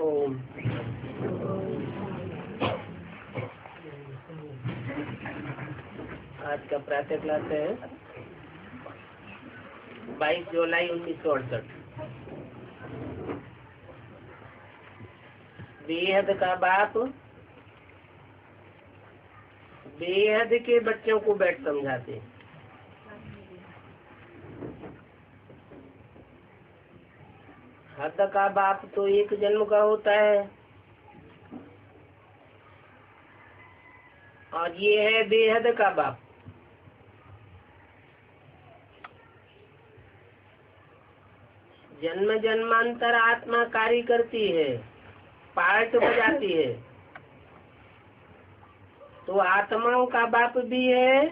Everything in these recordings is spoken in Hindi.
ओम। आज का प्रातः क्लास है 22 जुलाई 1968। बेहद का बाप बेहद के बच्चों को बैठ समझाते हैं। हद का बाप तो एक जन्म का होता है और ये है बेहद का बाप। जन्म जन्मांतर आत्मा कार्य करती है, पार्ट बजाती है, तो आत्माओं का बाप भी है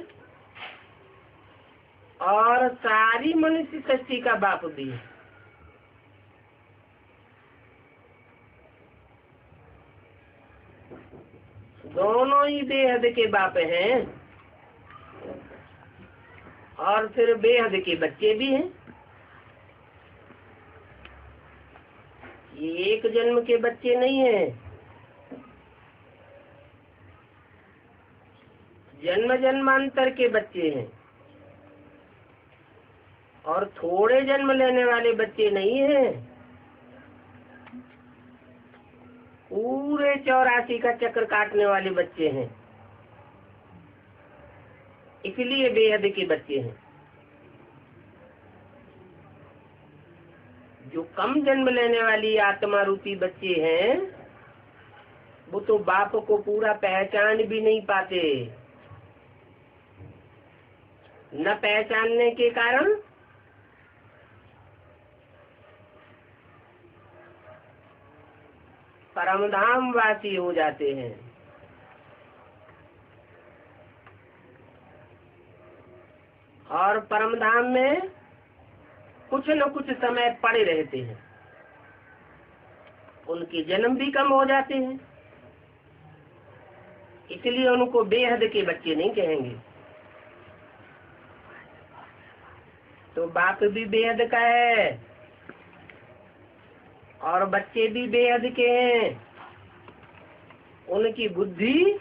और सारी मनुष्य सृष्टि का बाप भी है। दोनों ही बेहद के बाप हैं और फिर बेहद के बच्चे भी हैं। ये एक जन्म के बच्चे नहीं हैं, जन्म जन्मांतर के बच्चे हैं और थोड़े जन्म लेने वाले बच्चे नहीं हैं, पूरे 84 का चक्र काटने वाले बच्चे हैं। इसलिए बेहद के बच्चे हैं। जो कम जन्म लेने वाली आत्मा रूपी बच्चे हैं वो तो बाप को पूरा पहचान भी नहीं पाते। न पहचानने के कारण परमधाम वासी हो जाते हैं। और परमधाम में कुछ न कुछ समय पड़े रहते हैं, उनके जन्म भी कम हो जाते हैं। इसलिए उनको बेहद के बच्चे नहीं कहेंगे। तो बाप भी बेहद का है और बच्चे भी बेहद के हैं। उनकी बुद्धि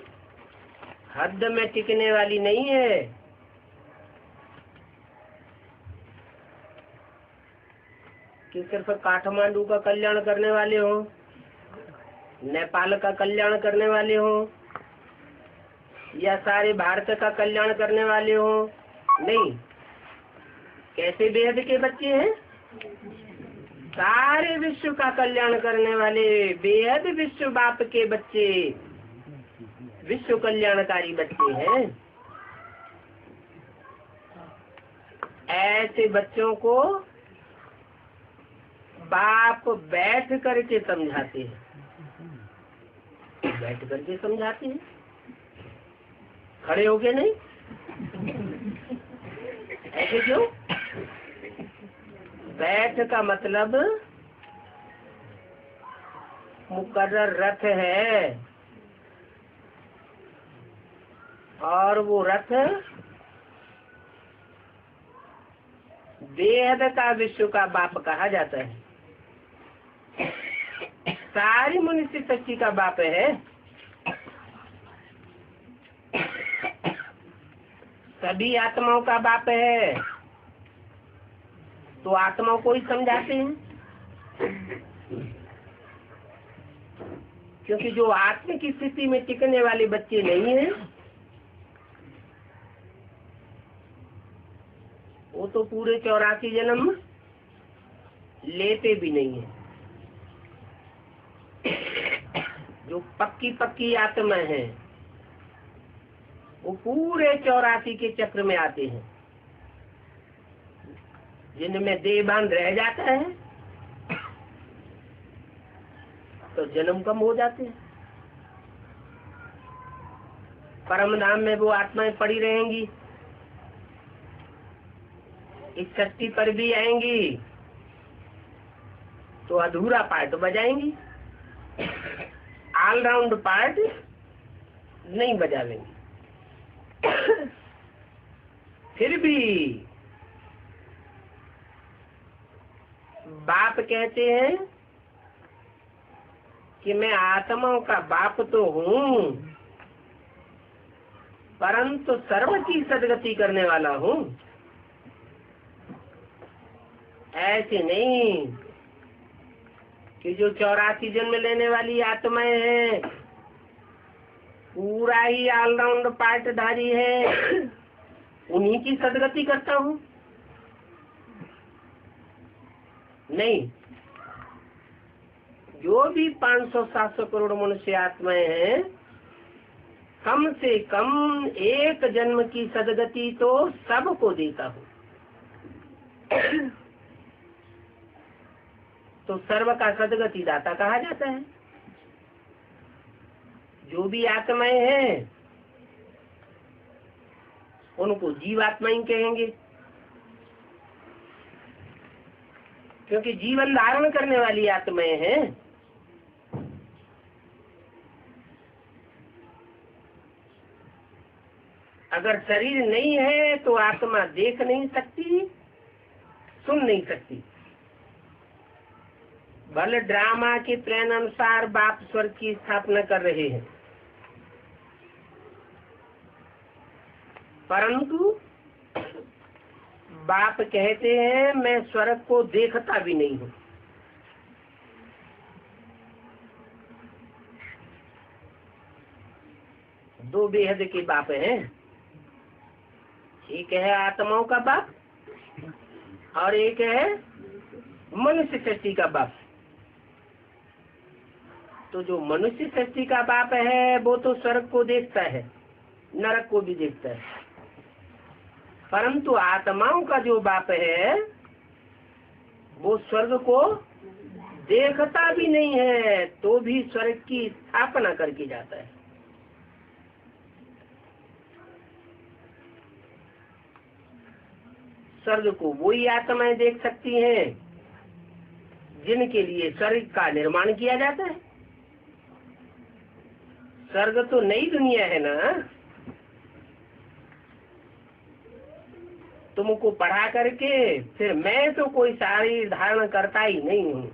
हद में टिकने वाली नहीं है। कि सिर्फ काठमांडू का कल्याण करने वाले हो, नेपाल का कल्याण करने वाले हो या सारे भारत का कल्याण करने वाले हो। नहीं, कैसे बेहद के बच्चे हैं? सारे विश्व का कल्याण करने वाले बेहद विश्व बाप के बच्चे, विश्व कल्याणकारी बच्चे हैं। ऐसे बच्चों को बाप बैठ करके समझाते हैं। बैठ करके समझाते हैं, खड़े होके नहीं। ऐसे क्यों? बैठ का मतलब मुकर्रर रथ है और वो रथ बेहद का विश्व का बाप कहा जाता है। सारी मनुष्य शक्ति का बाप है। सभी आत्माओं का बाप है। तो आत्माओं को ही समझाते हैं, क्योंकि जो आत्मा की स्थिति में टिकने वाले बच्चे नहीं हैं वो तो पूरे 84 जन्म लेते भी नहीं है। जो पक्की पक्की आत्मा है वो पूरे 84 के चक्र में आते हैं। जिनमें देहभान रह जाता है तो जन्म कम हो जाते हैं। परमधाम में वो आत्माएं पड़ी रहेंगी, इस शक्ति पर भी आएंगी तो अधूरा पार्ट बजाएंगी, ऑलराउंड पार्ट नहीं बजावेंगी। फिर भी बाप कहते हैं कि मैं आत्माओं का बाप तो हूँ, परंतु सर्व की सदगति करने वाला हूँ। ऐसे नहीं कि जो 84 जन्म लेने वाली आत्माएं हैं, पूरा ही ऑलराउंड पार्टधारी है, उन्हीं की सदगति करता हूँ। नहीं, जो भी 500-700 करोड़ मनुष्य आत्माएं हैं, कम से कम एक जन्म की सदगति तो सबको देता हूँ। तो सर्व का सदगति दाता कहा जाता है। जो भी आत्माएं हैं उनको जीवात्माएं कहेंगे, क्योंकि जीवन धारण करने वाली आत्माएं हैं। अगर शरीर नहीं है तो आत्मा देख नहीं सकती, सुन नहीं सकती। भले ड्रामा के प्लान अनुसार बाप स्वर्ग की स्थापना कर रहे हैं, परंतु बाप कहते हैं मैं स्वर्ग को देखता भी नहीं हूँ। दो बेहद के बाप हैं, एक है आत्माओं का बाप और एक है मनुष्य सृष्टि का बाप। तो जो मनुष्य सृष्टि का बाप है वो तो स्वर्ग को देखता है, नरक को भी देखता है, परंतु आत्माओं का जो बाप है वो स्वर्ग को देखता भी नहीं है, तो भी स्वर्ग की स्थापना करके जाता है। स्वर्ग को वही आत्माएं देख सकती हैं जिनके लिए स्वर्ग का निर्माण किया जाता है। स्वर्ग तो नई दुनिया है ना, तुमको पढ़ा करके फिर मैं तो कोई शरीर धारण करता ही नहीं हूँ।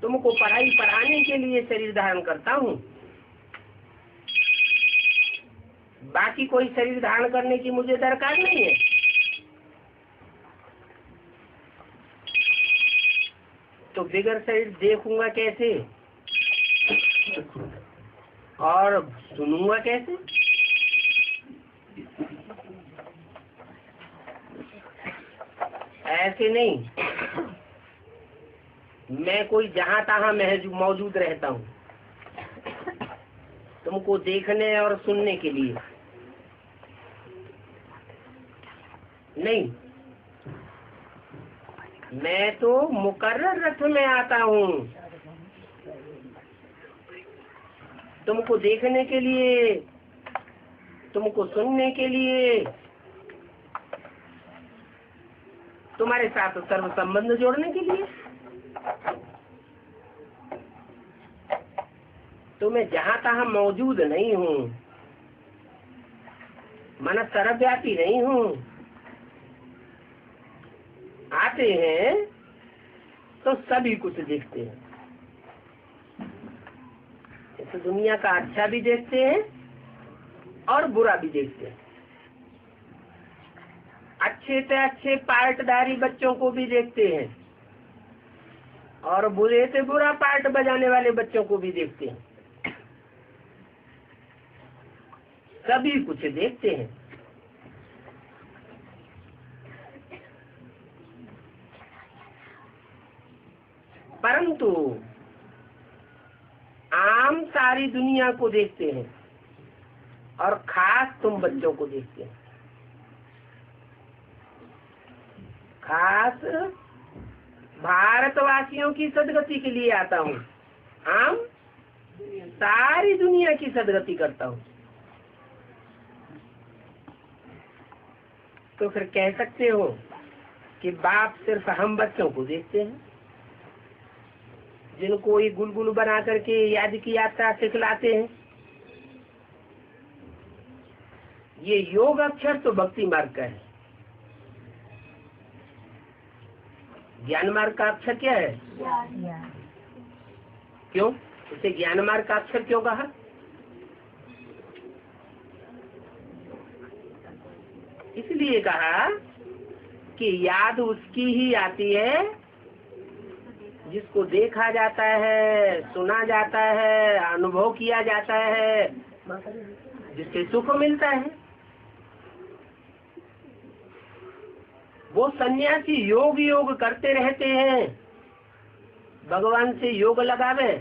तुमको पढ़ाने के लिए शरीर धारण करता हूँ, बाकी कोई शरीर धारण करने की मुझे दरकार नहीं है। तो बिगर शरीर देखूंगा कैसे और सुनूंगा कैसे? ऐसे नहीं, मैं कोई जहां तहां मौजूद रहता हूँ तुमको देखने और सुनने के लिए नहीं। मैं तो मुकर्रर रथ में आता हूँ तुमको देखने के लिए, तुमको सुनने के लिए, तुम्हारे साथ सर्व संबंध जोड़ने के लिए। तो मैं जहां तहां मौजूद नहीं हूँ, मन सर्वव्यापी नहीं हूँ। आते हैं तो सभी कुछ देखते हैं। इस दुनिया का अच्छा भी देखते हैं और बुरा भी देखते हैं। अच्छे से अच्छे पार्टधारी बच्चों को भी देखते हैं और बुरे से बुरा पार्ट बजाने वाले बच्चों को भी देखते हैं। सभी कुछ देखते हैं। परंतु आम सारी दुनिया को देखते हैं और खास तुम बच्चों को देखते हैं। खास भारतवासियों की सदगति के लिए आता हूँ, आम सारी दुनिया की सदगति करता हूँ। तो फिर कह सकते हो कि बाप सिर्फ हम बच्चों को देखते हैं जिनको ये गुलगुल बना करके याद की यात्रा सिखलाते हैं। ये योग अक्षर तो भक्ति मार्ग का है। ज्ञान मार्ग का अक्षर क्या है? क्यों इसे ज्ञान मार्ग का अक्षर क्यों कहा? इसलिए कहा कि याद उसकी ही आती है जिसको देखा जाता है, सुना जाता है, अनुभव किया जाता है, जिससे सुख मिलता है। वो सन्यासी योग योग करते रहते हैं, भगवान से योग लगावे,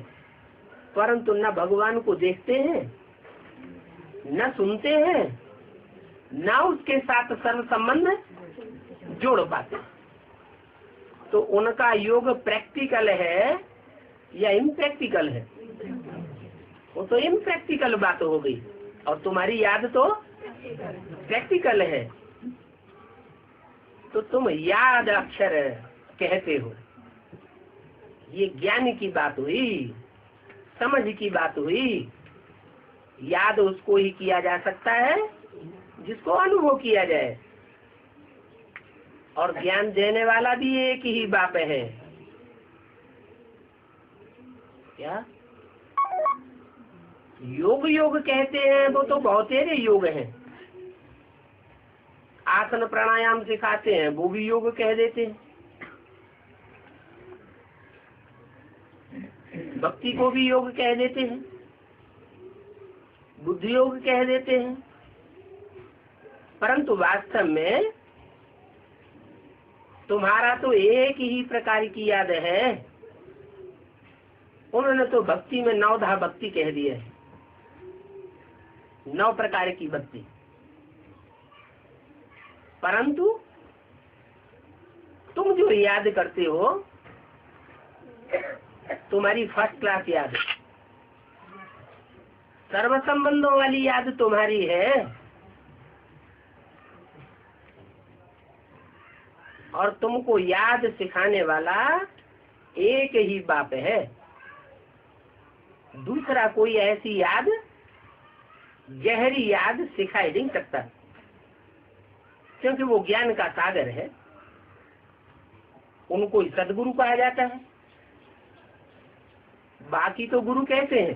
परंतु न भगवान को देखते हैं, न सुनते हैं, न उसके साथ सर्व संबंध जोड़ पाते। तो उनका योग प्रैक्टिकल है या इम्प्रैक्टिकल है? वो तो इम्प्रैक्टिकल बात हो गई, और तुम्हारी याद तो प्रैक्टिकल है। तो तुम याद अक्षर कहते हो, ये ज्ञान की बात हुई, समझ की बात हुई। याद उसको ही किया जा सकता है जिसको अनुभव किया जाए, और ज्ञान देने वाला भी एक ही बाप है। क्या योग योग कहते हैं? वो तो बहुतेरे योग हैं। आसन प्राणायाम सिखाते हैं, वो भी योग कह देते हैं। भक्ति को भी योग कह देते हैं, बुद्धि योग कह देते हैं, परंतु वास्तव में तुम्हारा तो एक ही प्रकार की याद है। उन्होंने तो भक्ति में 9 भक्ति कह दिए है, 9 प्रकार की भक्ति, परंतु तुम जो याद करते हो तुम्हारी फर्स्ट क्लास याद, सर्व संबंधों वाली याद तुम्हारी है, और तुमको याद सिखाने वाला एक ही बाप है। दूसरा कोई ऐसी याद, गहरी याद सिखाई नहीं सकता, क्योंकि वो ज्ञान का सागर है। उनको सदगुरु कहा जाता है। बाकी तो गुरु कहते हैं,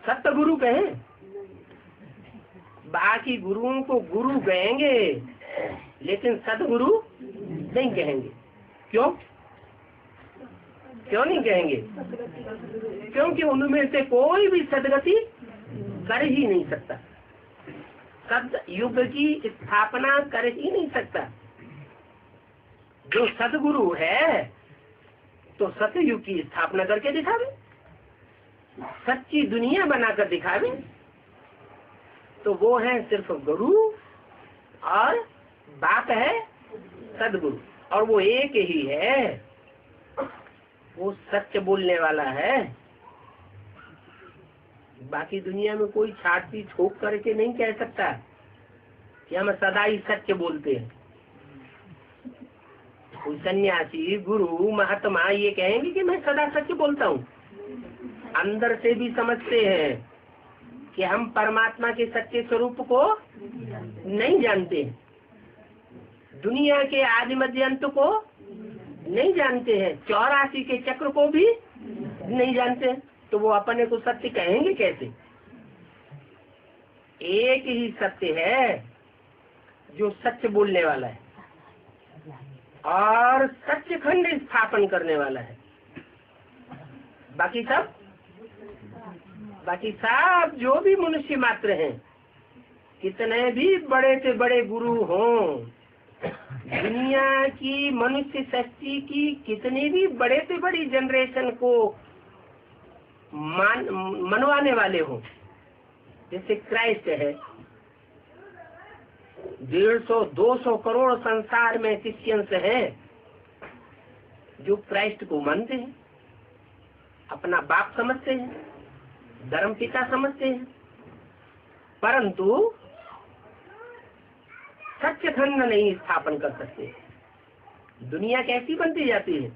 सतगुरु कहें, बाकी गुरुओं को गुरु कहेंगे लेकिन सदगुरु नहीं कहेंगे। क्यों नहीं कहेंगे? क्योंकि उनमें से कोई भी सदगति कर ही नहीं सकता, सद युग की स्थापना कर ही नहीं सकता। जो सदगुरु है तो सतयुग की स्थापना करके दिखावे, सच्ची दुनिया बनाकर दिखावे। तो वो है सिर्फ गुरु, और बात है सदगुरु, और वो एक ही है, वो सत्य बोलने वाला है। बाकी दुनिया में कोई छाती छोक करके नहीं कह सकता कि हम सदा ही सत्य बोलते हैं। कोई सन्यासी, गुरु, महात्मा ये कहेंगे कि मैं सदा सत्य बोलता हूँ। अंदर से भी समझते हैं कि हम परमात्मा के सच्चे स्वरूप को नहीं जानते, दुनिया के आदि मध्य अंत को नहीं जानते हैं, 84 के चक्र को भी नहीं जानते हैं। तो वो अपने को सत्य कहेंगे कैसे? एक ही सत्य है जो सत्य बोलने वाला है और सत्यखंड स्थापन करने वाला है। बाकी सब जो भी मनुष्य मात्र हैं, कितने भी बड़े से बड़े गुरु हों, दुनिया की मनुष्य सृष्टि की कितनी भी बड़े से बड़ी जनरेशन को मनवाने वाले हों, जैसे क्राइस्ट है, 150-200 करोड़ संसार में क्रिश्चियंस हैं जो क्राइस्ट को मानते हैं, अपना बाप समझते हैं, धर्म पिता समझते हैं, परंतु सत्यखंड नहीं स्थापन कर सकते। दुनिया कैसी बनती जाती है?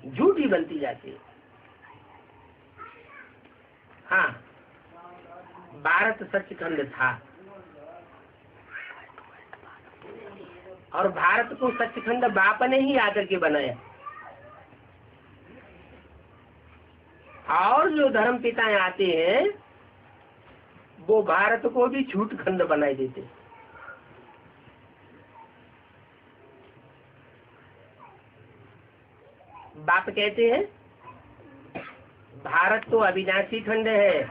झूठी बनती जाती है। हाँ, भारत सचखंड था और भारत को सचखंड बाप ने ही आकर के बनाया। और जो धर्म पिताएं आते हैं वो भारत को भी झूठ खंड बनाए देते। बाप कहते हैं भारत तो अविनाशी खंड है,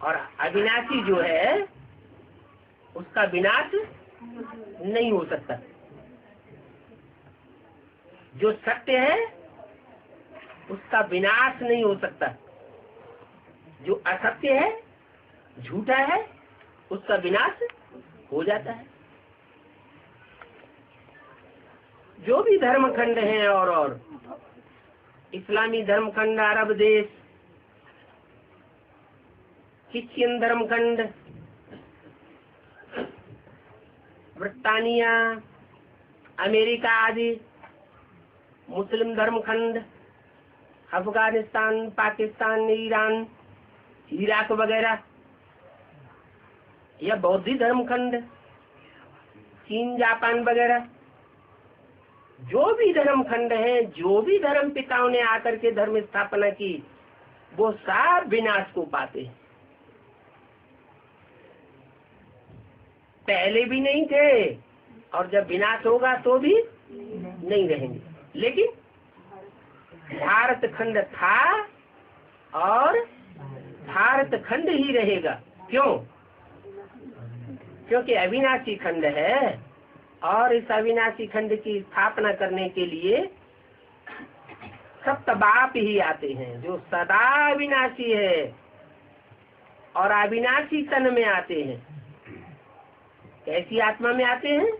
और अविनाशी जो है उसका विनाश नहीं हो सकता। जो सत्य है उसका विनाश नहीं हो सकता। जो असत्य है, झूठा है, उसका विनाश हो जाता है। जो भी धर्मखंड हैं और इस्लामी धर्मखंड, अरब देश, क्रिश्चियन धर्मखंड, ब्रिटानिया, अमेरिका आदि, मुस्लिम धर्मखंड, अफगानिस्तान, पाकिस्तान, ईरान, इराक वगैरह, या बौद्ध धर्मखंड, चीन, जापान वगैरह, जो भी धर्मखंड हैं, जो भी धर्म पिताओं ने आकर के धर्म स्थापना की, वो सब विनाश को पाते हैं। पहले भी नहीं थे और जब विनाश होगा तो भी नहीं रहेंगे। लेकिन भारत खंड था और भारत खंड ही रहेगा। क्यों? क्योंकि अविनाशी खंड है, और इस अविनाशी खंड की स्थापना करने के लिए सप्त बाप ही आते हैं जो सदा अविनाशी है और अविनाशी तन में आते हैं। कैसी आत्मा में आते हैं?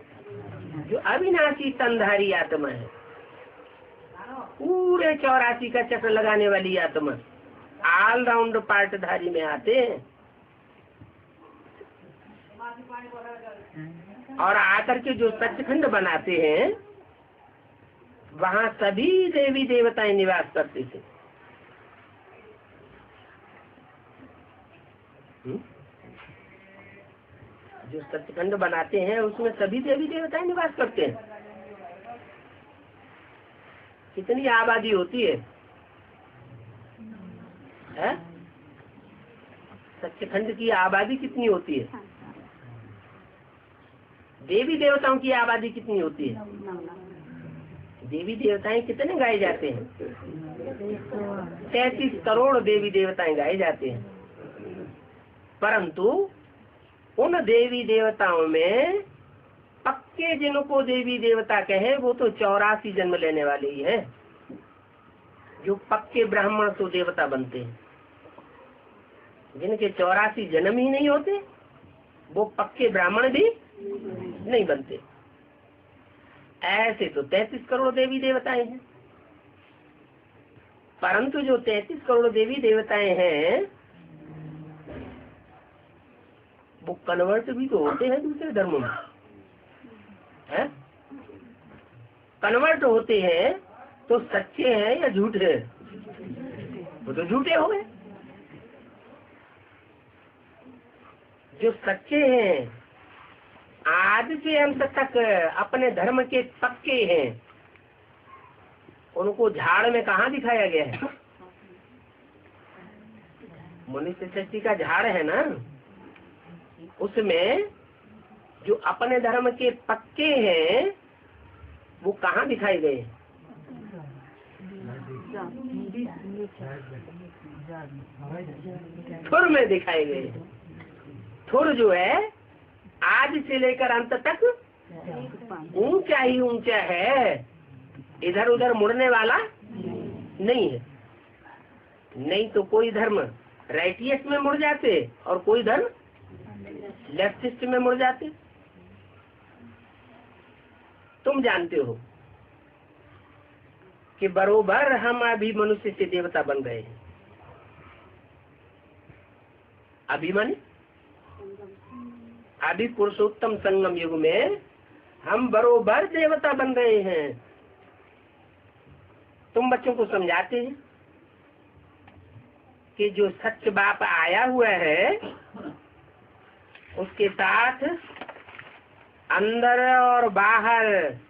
जो अविनाशी तनधारी आत्मा है, पूरे 84 का चक्र लगाने वाली आत्मा, ऑलराउंड पार्टधारी में आते हैं। और आकर के जो सचखंड बनाते हैं वहाँ सभी देवी देवताएं निवास करते थे। जो सचखंड बनाते हैं उसमें सभी देवी देवताएं निवास करते हैं। कितनी आबादी होती है? सचखंड की आबादी कितनी होती है? देवी देवताओं की आबादी कितनी होती है? देवी देवताएं कितने गाए जाते हैं? 33 करोड़ देवी देवताएं गाए जाते हैं। परंतु उन देवी देवताओं में पक्के जिनको देवी देवता कहे वो तो 84 जन्म लेने वाले ही हैं। जो पक्के ब्राह्मण तो देवता बनते हैं, जिनके 84 जन्म ही नहीं होते वो पक्के ब्राह्मण भी नहीं बनते। ऐसे तो 33 करोड़ देवी देवताएं हैं। परंतु जो 33 करोड़ देवी देवताएं हैं वो कन्वर्ट भी तो होते हैं दूसरे धर्मों में, है? कन्वर्ट होते हैं तो सच्चे हैं या झूठे? वो तो झूठे हो गए। जो सच्चे हैं, आदि से अंत तक अपने धर्म के पक्के हैं, उनको झाड़ में कहाँ दिखाया गया है? मनुष्य सृष्टि का झाड़ है ना, उसमें जो अपने धर्म के पक्के हैं वो कहाँ दिखाए गए? थुर में दिखाए गए। थुर जो है आज से लेकर अंत तक ऊंचा ही ऊंचा है, इधर उधर मुड़ने वाला नहीं है। नहीं तो कोई धर्म राइटियस में मुड़ जाते और कोई धर्म लेफ्टिस्ट में मुड़ जाते। तुम जानते हो कि बरोबर हम अभी मनुष्य से देवता बन गए हैं। अभी माने अभी पुरुषोत्तम संगम युग में हम बरोबर देवता बन गए हैं। तुम बच्चों को समझाते हैं कि जो सच बाप आया हुआ है उसके साथ अंदर और बाहर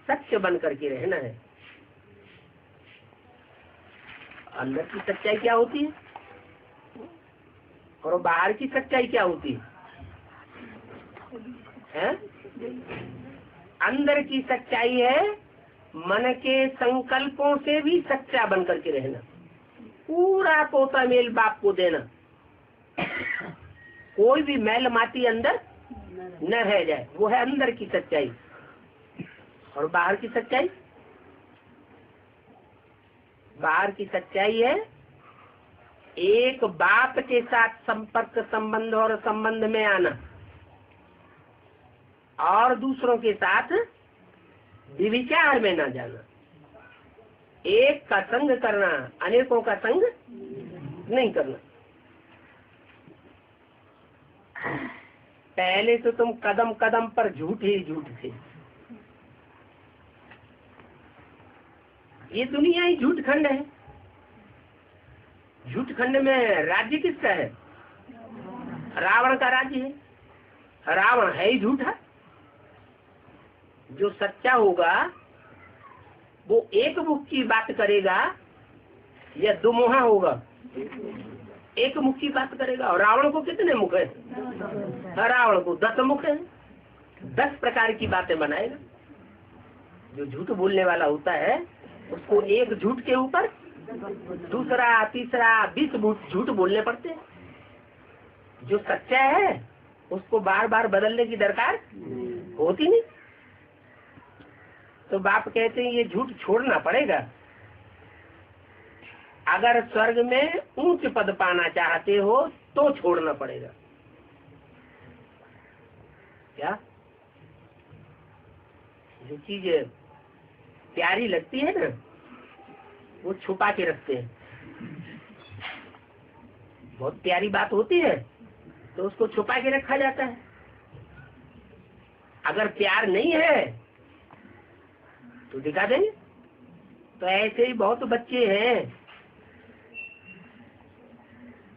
सत्य बन करके रहना है। अंदर की सच्चाई क्या होती है और बाहर की सच्चाई क्या होती है? अंदर की सच्चाई है मन के संकल्पों से भी सच्चा बन करके रहना, पूरा पोता मेल बाप को देना, कोई भी मैल माटी अंदर न रह जाए, वो है अंदर की सच्चाई। और बाहर की सच्चाई, बाहर की सच्चाई है एक बाप के साथ संपर्क संबंध और संबंध में आना और दूसरों के साथ विचार में न जाना, एक का संग करना, अनेकों का संग नहीं करना। पहले तो तुम कदम कदम पर झूठ ही झूठ थे। ये दुनिया ही झूठ खंड है। झूठ खंड में राज्य किसका है? रावण का राज्य है। रावण है ही झूठा। जो सच्चा होगा वो एक मुख की बात करेगा या दो मुहा होगा? एक मुख की बात करेगा। और रावण को कितने मुख है? रावण को 10 मुख है, 10 प्रकार की बातें बनाएगा। जो झूठ बोलने वाला होता है उसको एक झूठ के ऊपर दूसरा, तीसरा, 20 झूठ बोलने पड़ते हैं। जो सच्चा है उसको बार बार बदलने की दरकार होती नहीं। तो बाप कहते हैं ये झूठ छोड़ना पड़ेगा। अगर स्वर्ग में ऊंच पद पाना चाहते हो तो छोड़ना पड़ेगा। क्या? जो चीज प्यारी लगती है ना वो छुपा के रखते हैं। बहुत प्यारी बात होती है तो उसको छुपा के रखा जाता है। अगर प्यार नहीं है तो दिखा देंगे। तो ऐसे ही बहुत बच्चे हैं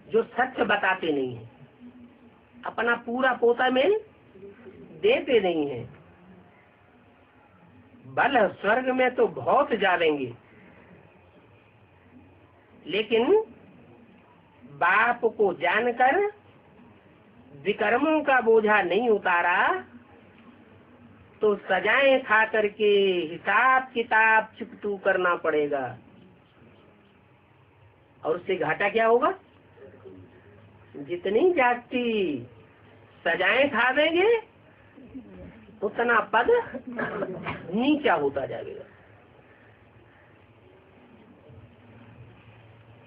जो सच बताते नहीं है, अपना पूरा पोता मेल देते नहीं है। बल स्वर्ग में तो बहुत जावेंगे, लेकिन बाप को जानकर विकर्मों का बोझा नहीं उतारा तो सजाएं खा करके हिसाब किताब चुकतू करना पड़ेगा। और उससे घाटा क्या होगा? जितनी जाति सजाएं खा देंगे उतना पद नीचा होता जाएगा।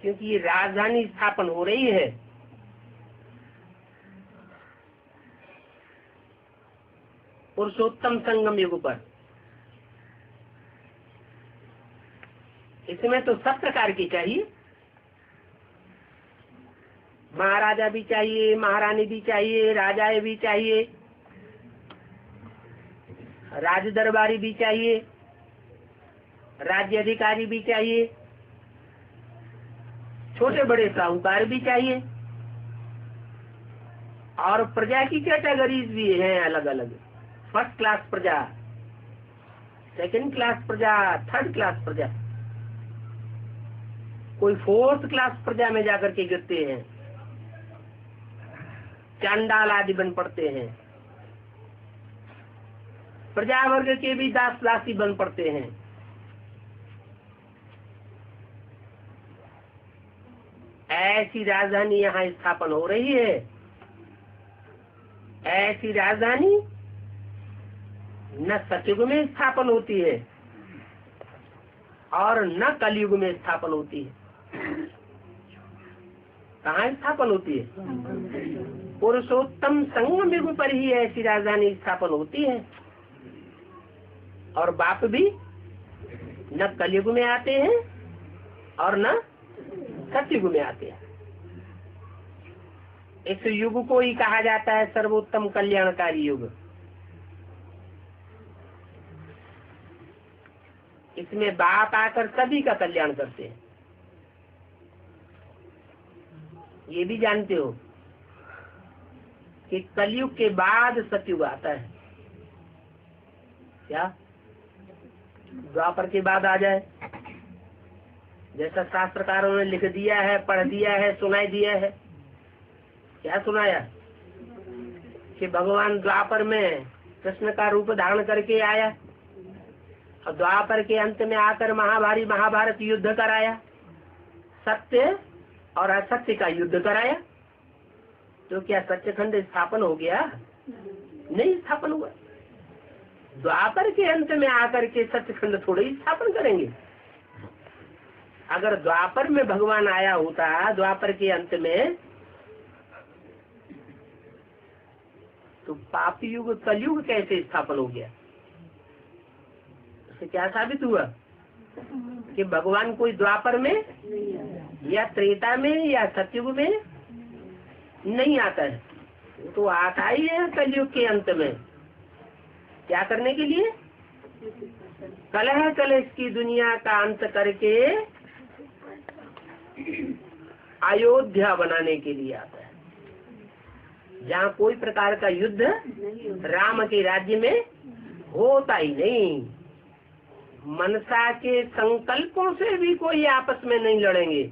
क्योंकि ये राजधानी स्थापन हो रही है। पुरुषोत्तम संगम युग पर। इसमें तो सब प्रकार की चाहिए। महाराजा भी चाहिए, महारानी भी चाहिए, राजाएं भी चाहिए, राज दरबारी भी चाहिए, राज्य अधिकारी भी चाहिए, छोटे बड़े साहूकार भी चाहिए, और प्रजा की कैटेगरीज भी हैं अलग अलग। फर्स्ट क्लास प्रजा, सेकंड क्लास प्रजा, थर्ड क्लास प्रजा, कोई फोर्थ क्लास प्रजा में जाकर के गिरते हैं, चांडाल आदि बन पड़ते हैं। प्रजा वर्ग के भी दास दासी बन पड़ते हैं। ऐसी राजधानी यहाँ स्थापन हो रही है। ऐसी राजधानी न सतयुग में स्थापन होती है और न कलयुग में स्थापन होती है। कहाँ स्थापन होती है? पुरुषोत्तम संगम युग पर ही ऐसी राजधानी स्थापन होती है। और बाप भी न कलयुग में आते हैं और न सतयुग में आते हैं। इस युग को ही कहा जाता है सर्वोत्तम कल्याणकारी युग। इसमें बाप आकर सभी का कल्याण करते हैं। ये भी जानते हो कि कलयुग के बाद सतयुग आता है। क्या द्वापर के बाद आ जाए, जैसा शास्त्रकारों ने लिख दिया है, पढ़ दिया है, सुनाई दिया है। क्या सुनाया कि भगवान द्वापर में कृष्ण का रूप धारण करके आया और द्वापर के अंत में आकर महाभारत युद्ध कराया, सत्य और असत्य का युद्ध कराया। तो क्या सत्यखंड स्थापन हो गया? नहीं स्थापन हुआ। द्वापर के अंत में आकर के सत्यखंड थोड़े ही स्थापन करेंगे। अगर द्वापर में भगवान आया होता, द्वापर के अंत में, तो पाप युग कलयुग कैसे स्थापन हो गया? इससे क्या साबित हुआ कि भगवान कोई द्वापर में या त्रेता में या सतयुग में नहीं आता है। वो तो आता ही है कलयुग के अंत में। क्या करने के लिए? कलह कलेश की दुनिया का अंत करके अयोध्या बनाने के लिए आता है, जहाँ कोई प्रकार का युद्ध राम के राज्य में होता ही नहीं। मनसा के संकल्पों से भी कोई आपस में नहीं लड़ेंगे,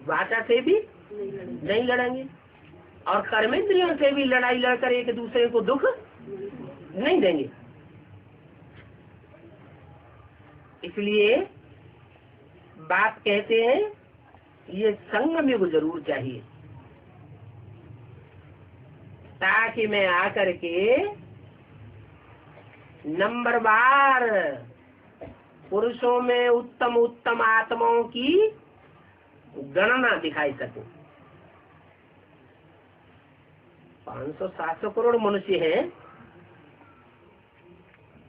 वाचा से भी नहीं लड़ेंगे और कर्मेंद्रियों से भी लड़ाई लड़कर एक दूसरे को दुख नहीं देंगे। इसलिए बाप कहते हैं ये संगम युग जरूर चाहिए, ताकि मैं आकर के नंबरवार पुरुषों में उत्तम उत्तम आत्माओं की गणना दिखाई सकूं। 500-700 करोड़ मनुष्य हैं,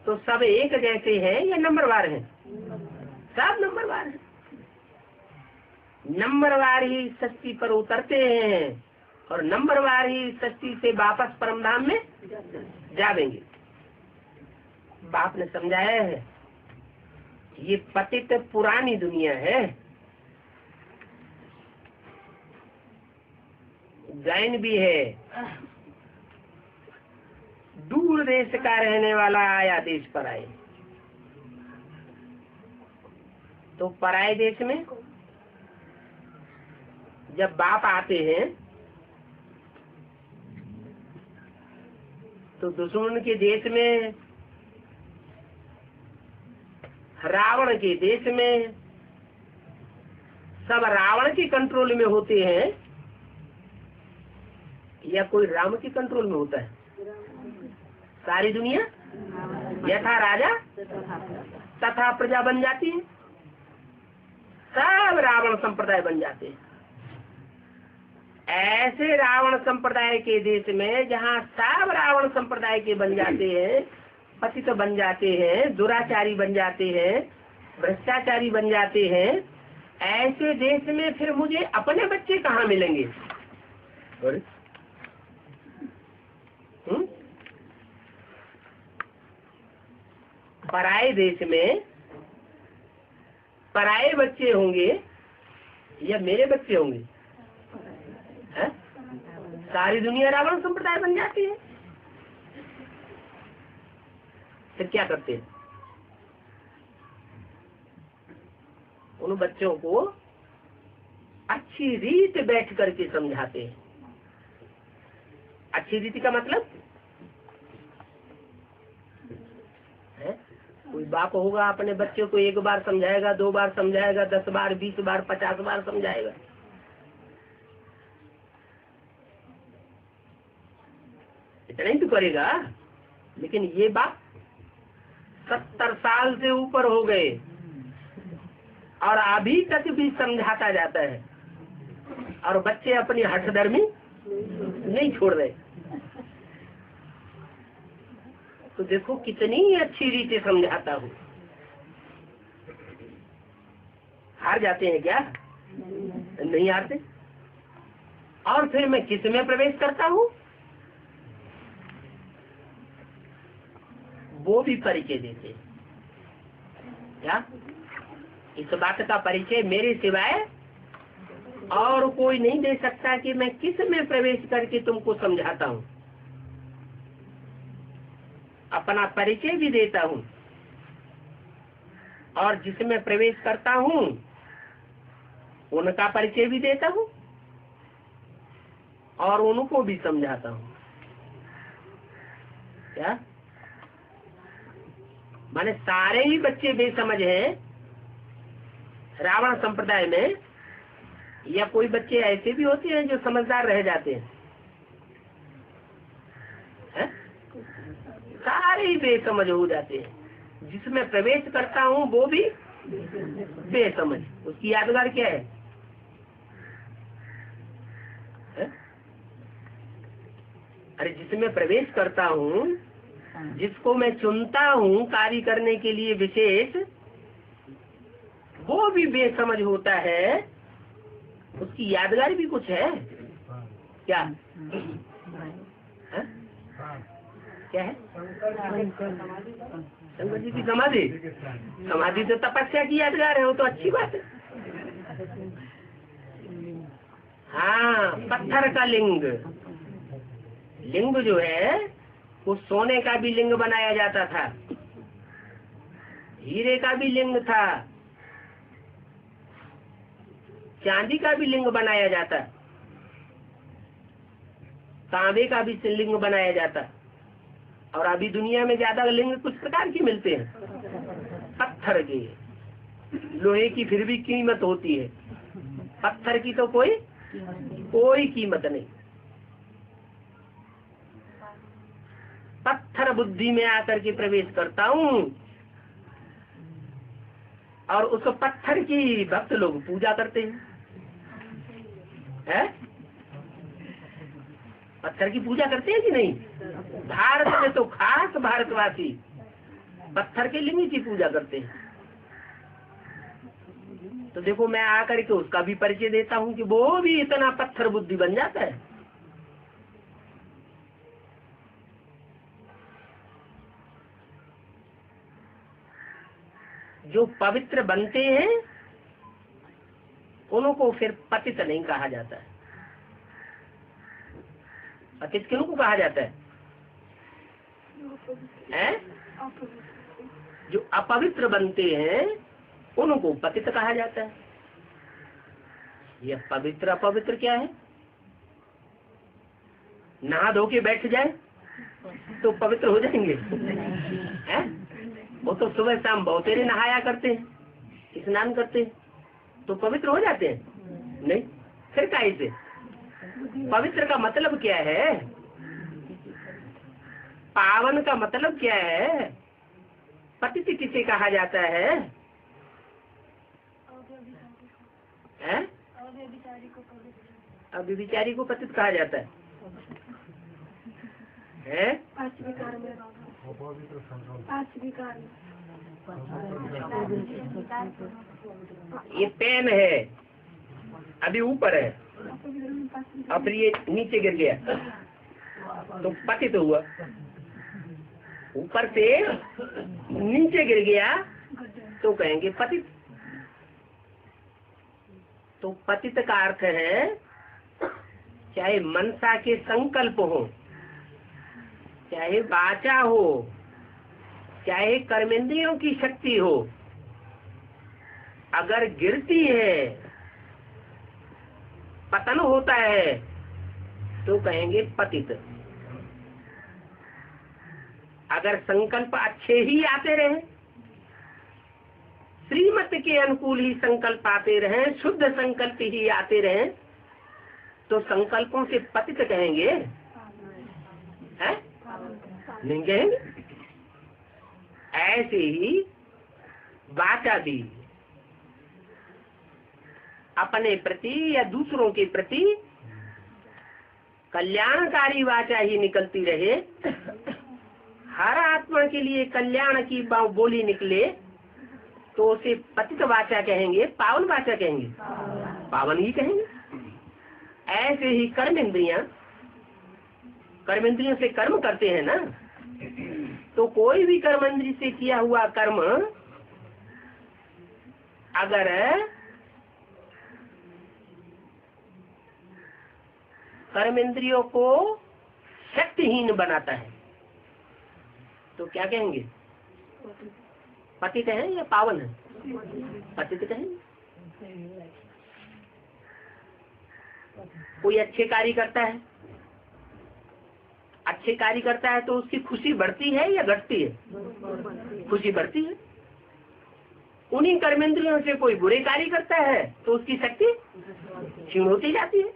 तो सब एक जैसे हैं या नंबरवार हैं? सब नंबरवार हैं। नंबरवार ही सृष्टि पर उतरते हैं और नंबरवार ही सृष्टि से वापस परमधाम में जावेंगे। बाप ने समझाया है ये पतित पुरानी दुनिया है। जैन भी है, दूर देश का रहने वाला आया देश पर आए, तो पराये देश में जब बाप आते हैं तो दुश्मन के देश में, रावण के देश में, सब रावण के कंट्रोल में होते हैं या कोई राम के कंट्रोल में होता है? सारी दुनिया यथा राजा तथा प्रजा बन जाती है, सब रावण संप्रदाय बन जाते हैं। ऐसे रावण संप्रदाय के देश में जहाँ सब रावण संप्रदाय के बन जाते हैं, पतित बन जाते हैं, दुराचारी बन जाते हैं, भ्रष्टाचारी बन जाते हैं, ऐसे देश में फिर मुझे अपने बच्चे कहाँ मिलेंगे? पराये देश में पराये बच्चे होंगे या मेरे बच्चे होंगे? है? सारी दुनिया रावण संप्रदाय बन जाती है। फिर क्या करते हैं? उन बच्चों को अच्छी रीत बैठ करके समझाते हैं। अच्छी रीति का मतलब है, कोई बाप होगा अपने बच्चे को एक बार समझाएगा, 2 बार समझाएगा, 10 बार, 20 बार, 50 बार समझाएगा। इतना ही तो करेगा। लेकिन ये बाप 70 साल से ऊपर हो गए और अभी तक भी समझाता जाता है और बच्चे अपनी हठधर्मी नहीं छोड़ रहे। तो देखो कितनी अच्छी रीति समझाता हूँ। हार जाते हैं क्या? नहीं हारते। और फिर मैं किस में प्रवेश करता हूँ? वो भी परिचय देते क्या? इस बात का परिचय मेरे सिवाय और कोई नहीं दे सकता कि मैं किस में प्रवेश करके तुमको समझाता हूँ। अपना परिचय भी देता हूँ और जिसमें प्रवेश करता हूँ उनका परिचय भी देता हूँ और उनको भी समझाता हूँ। क्या माने सारे ही बच्चे बेसमझ हैं रावण संप्रदाय में, या कोई बच्चे ऐसे भी होते हैं जो समझदार रह जाते हैं? सारे ही बेसमझ हो जाते हैं। जिसमें प्रवेश करता हूँ वो भी बेसमझ। उसकी यादगार क्या है? अरे जिसमें प्रवेश करता हूँ, जिसको मैं चुनता हूँ कार्य करने के लिए विशेष, वो भी बेसमझ होता है। उसकी यादगार भी कुछ है क्या? क्या है? शंकर जी की समाधि। समाधि तो तपस्या की यादगार है, वो तो अच्छी बात है। हाँ, पत्थर का लिंग। लिंग जो है वो सोने का भी लिंग बनाया जाता था, हीरे का भी लिंग था, चांदी का भी लिंग बनाया जाता, तांबे का भी लिंग बनाया जाता। और अभी दुनिया में ज्यादा लिंग कुछ प्रकार के मिलते हैं, पत्थर के। लोहे की फिर भी कीमत होती है, पत्थर की तो कोई कीमत नहीं। पत्थर बुद्धि में आकर के प्रवेश करता हूँ और उस पत्थर की भक्त लोग पूजा करते हैं। पत्थर की पूजा करते हैं कि नहीं? भारत में तो खास भारतवासी पत्थर के लिंग की पूजा करते हैं। तो देखो मैं आकर के उसका भी परिचय देता हूँ कि वो भी इतना पत्थर बुद्धि बन जाता है। जो पवित्र बनते हैं उनको फिर पतित नहीं कहा जाता है। पतित किनको कहा जाता है? जो अपवित्र बनते हैं उनको पतित कहा जाता है। ये पवित्र अपवित्र क्या है? नहा धो के बैठ जाए तो पवित्र हो जाएंगे? हैं? वो तो सुबह शाम बहुतेरे नहाया करते हैं, स्नान करते हैं, तो पवित्र हो जाते हैं? नहीं। फिर काहे से? पवित्र का मतलब क्या है? पावन का मतलब क्या है? पतित किसे कहा जाता है? अव्यभिचारी को पतित कहा जाता है? ये पेन है, अभी ऊपर है और फिर ये नीचे गिर गया तो पतित हुआ। ऊपर से नीचे गिर गया तो कहेंगे पतित। तो पतित का अर्थ है चाहे मनसा के संकल्प हो, चाहे वाचा हो, चाहे कर्मेंद्रियों की शक्ति हो, अगर गिरती है, पतन होता है तो कहेंगे पतित। अगर संकल्प अच्छे ही आते रहे, श्रीमत के अनुकूल ही संकल्प आते रहे, शुद्ध संकल्प ही आते रहे, तो संकल्पों से पतित कहेंगे? है? नहीं कहेंगे। ऐसे ही वाचा भी अपने प्रति या दूसरों के प्रति कल्याणकारी वाचा ही निकलती रहे, हर आत्मा के लिए कल्याण की बोली निकले तो उसे पतित वाचा कहेंगे, पावन वाचा कहेंगे? पावन ही कहेंगे। ऐसे ही कर्मेंद्रियों से कर्म करते हैं ना, तो कोई भी कर्मेंद्रिय से किया हुआ कर्म अगर कर्मेंद्रियों को शक्तिहीन बनाता है, तो क्या कहेंगे? पतित है या पावन है? पतित कहेंगे। कोई अच्छे कार्य करता है, अच्छे कार्य करता है तो उसकी खुशी बढ़ती है या घटती है? खुशी बढ़ती है। उन्हीं कर्मेंद्रियों से कोई बुरे कार्य करता है तो उसकी शक्ति क्षीण होती जाती है।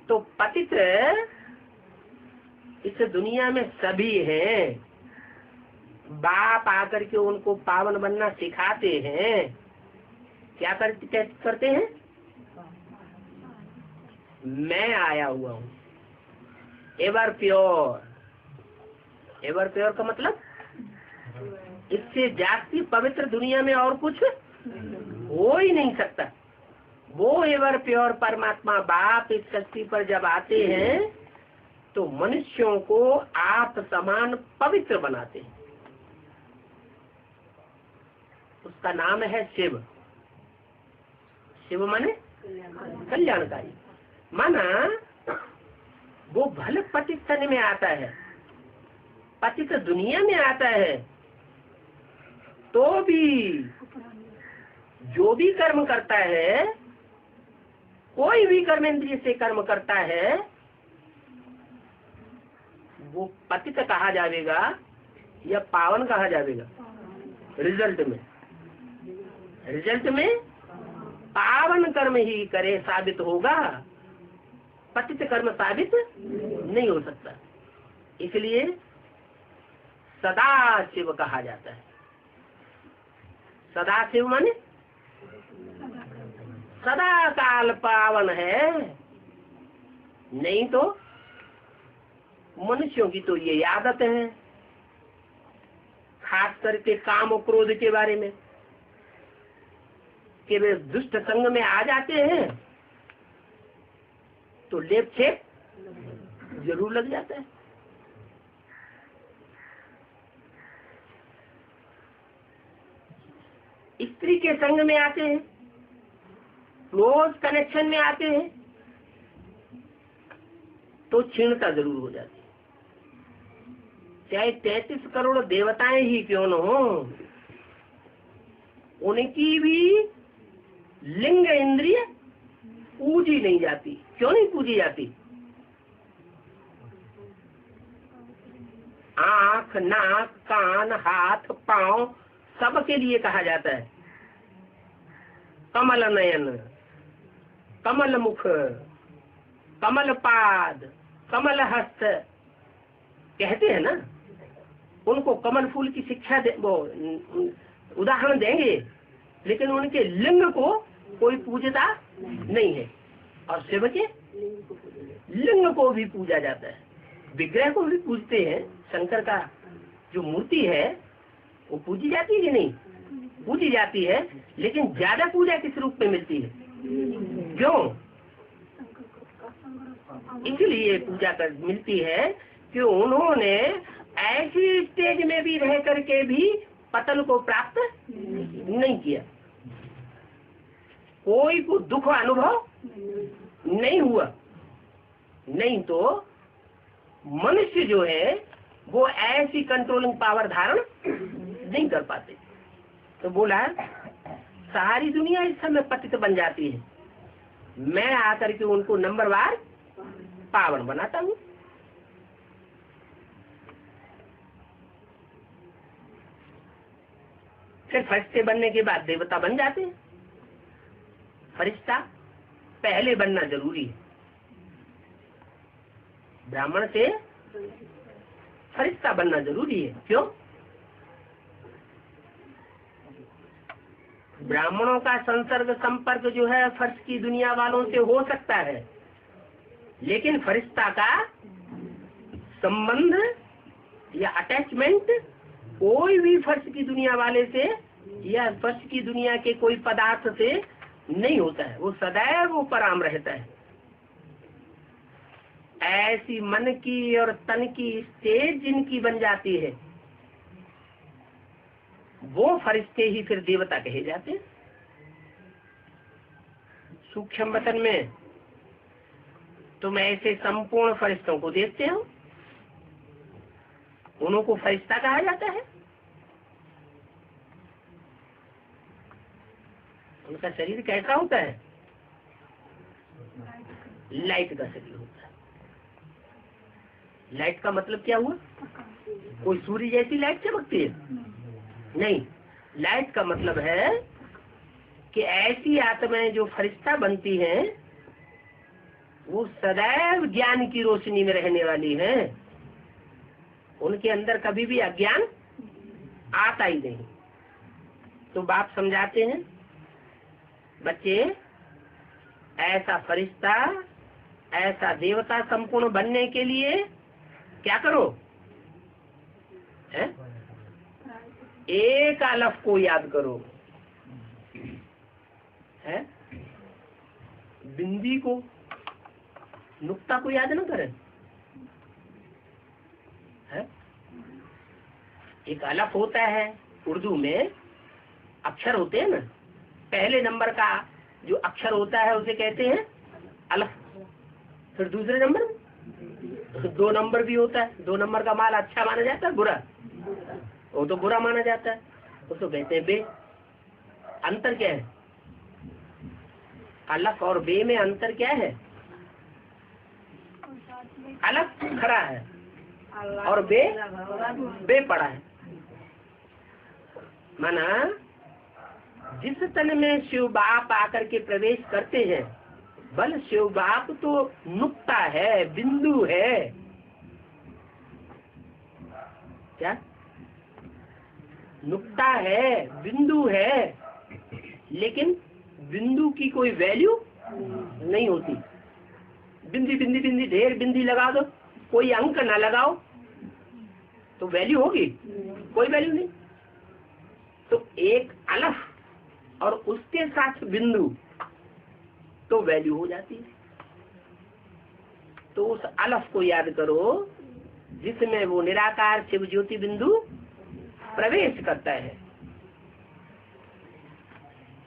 तो पतित इस दुनिया में सभी हैं। बाप आकर के उनको पावन बनना सिखाते हैं। क्या करते हैं? मैं आया हुआ हूँ, एवर प्योर। एवर प्योर का मतलब इससे जास्ती पवित्र दुनिया में और कुछ हो ही नहीं सकता। वो एवर प्योर परमात्मा बाप इस शक्ति पर जब आते हैं तो मनुष्यों को आप समान पवित्र बनाते हैं। उसका नाम है शिव। शिव माने कल्याणकारी। माना वो भले पतित तन में आता है, पतित दुनिया में आता है, तो भी जो भी कर्म करता है, कोई भी कर्मेंद्रिय से कर्म करता है, वो पतित कहा जाएगा या पावन कहा जाएगा? रिजल्ट में पावन कर्म ही करे साबित होगा, पतित कर्म साबित नहीं हो सकता। इसलिए सदा शिव कहा जाता है। सदा शिव माने सदा काल पावन है। नहीं तो मनुष्यों की तो ये आदत है, खास करके काम और क्रोध के बारे में, कि वे दुष्ट संग में आ जाते हैं तो लेप छेप जरूर लग जाता है। स्त्री के संग में आते हैं, क्लोज कनेक्शन में आते हैं तो क्षीणता जरूर हो जाती है। चाहे 33 करोड़ देवताएं ही क्यों न हो, उनकी भी लिंग इंद्रिय पूजी नहीं जाती। क्यों नहीं पूजी जाती? आंख, नाक, कान, हाथ, पांव सबके लिए कहा जाता है कमल नयन, कमल मुख, कमल पाद, कमल हस्त कहते हैं ना। उनको कमल फूल की शिक्षा वो उदाहरण देंगे, लेकिन उनके लिंग को कोई पूजता नहीं है। और शिव के लिंग को भी पूजा जाता है, विग्रह को भी पूजते हैं। शंकर का जो मूर्ति है वो पूजी जाती है कि नहीं? पूजी जाती है, लेकिन ज्यादा पूजा किस रूप में मिलती है? क्यों? इसलिए पूजा कर मिलती है कि उन्होंने ऐसी स्टेज में भी रह करके भी पतन को प्राप्त नहीं किया, कोई को दुख अनुभव नहीं हुआ। नहीं तो मनुष्य जो है वो ऐसी कंट्रोलिंग पावर धारण नहीं कर पाते। तो बोला सारी दुनिया इस समय पतित बन जाती है, मैं आकर के उनको नंबरवार पावन बनाता हूँ। फिर फरिश्ते बनने के बाद देवता बन जाते हैं। फरिश्ता पहले बनना जरूरी है। ब्राह्मण से फरिश्ता बनना जरूरी है। क्यों? ब्राह्मणों का संसर्ग संपर्क जो है फर्श की दुनिया वालों से हो सकता है, लेकिन फरिश्ता का संबंध या अटैचमेंट कोई भी फर्श की दुनिया वाले से या फर्श की दुनिया के कोई पदार्थ से नहीं होता है। वो सदैव उपराम रहता है। ऐसी मन की और तन की स्टेज जिनकी बन जाती है, वो फरिश्ते ही फिर देवता कहे जाते हैं। सूक्ष्म वतन में तुम ऐसे संपूर्ण फरिश्तों को देखते हो उन्हों को फरिश्ता कहा जाता है। उनका शरीर कैसा होता है? लाइट का शरीर होता है। लाइट का मतलब क्या हुआ? कोई सूर्य जैसी लाइट चमकती है? नहीं, लाइट का मतलब है कि ऐसी आत्माएं जो फरिश्ता बनती हैं वो सदैव ज्ञान की रोशनी में रहने वाली हैं। उनके अंदर कभी भी अज्ञान आता ही नहीं। तो बाप समझाते हैं, बच्चे ऐसा फरिश्ता, ऐसा देवता संपूर्ण बनने के लिए क्या करो? है? एक अलफ को याद करो, है? बिंदी को, नुक्ता को याद न करें, है? एक अलफ होता है, उर्दू में अक्षर होते हैं ना, पहले नंबर का जो अक्षर होता है उसे कहते हैं अलफ। फिर दूसरे नंबर, तो 2 नंबर भी होता है। 2 नंबर का माल अच्छा माना जाता है, बुरा? वो तो बुरा माना जाता है, उसको कहते हैं बे। अंतर क्या है? अलफ और बे में अंतर क्या है? अलफ खड़ा है और बे पड़ा है। माना जिस तन में शिव बाप आकर के प्रवेश करते हैं, बल शिव बाप तो नुक्ता है, बिंदु है। क्या? नुक्ता है, बिंदु है, लेकिन बिंदु की कोई वैल्यू नहीं होती। बिंदी बिंदी बिंदी ढेर बिंदी लगा दो, कोई अंक ना लगाओ तो वैल्यू होगी? कोई वैल्यू नहीं। तो एक अलफ और उसके साथ बिंदु तो वैल्यू हो जाती है। तो उस अलफ को याद करो जिसमें वो निराकार शिव ज्योति बिंदु प्रवेश करता है।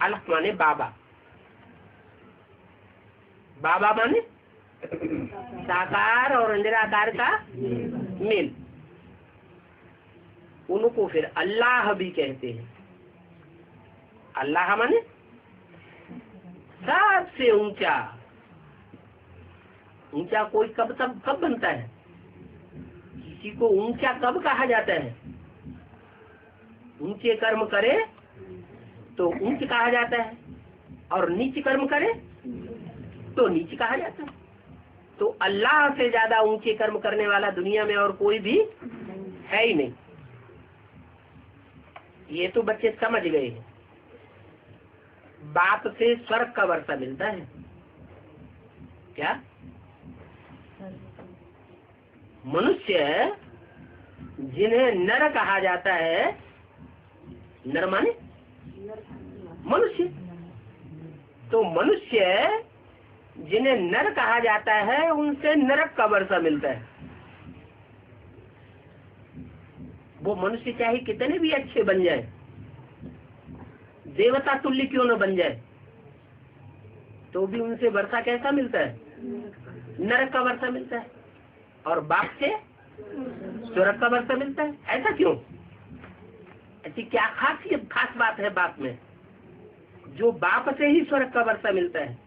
अलफ माने बाबा, बाबा माने साकार और निराकार का मेल। उनको फिर अल्लाह भी कहते हैं। अल्लाह माने सबसे ऊंचा। ऊंचा कोई कब बनता है? किसी को ऊंचा कब कहा जाता है? ऊंचे कर्म करे तो ऊंच कहा जाता है, और नीच कर्म करे तो नीच कहा जाता है। तो अल्लाह से ज्यादा ऊंचे कर्म करने वाला दुनिया में और कोई भी है ही नहीं। ये तो बच्चे समझ गए हैं। बाप से स्वर्ग का वर्षा मिलता है। क्या? मनुष्य जिन्हें नर कहा जाता है, नर माने मनुष्य, तो मनुष्य जिन्हें नर कहा जाता है उनसे नरक का वर्षा मिलता है। वो मनुष्य चाहे कितने भी अच्छे बन जाए, देवता तुल्य क्यों न बन जाए, तो भी उनसे वर्षा कैसा मिलता है? नरक का वर्षा मिलता है। और बाप से स्वर्ग का वर्षा मिलता है। ऐसा क्यों? ऐसी क्या खास बात है बाप में, जो बाप से ही स्वर्ग का वर्षा मिलता है?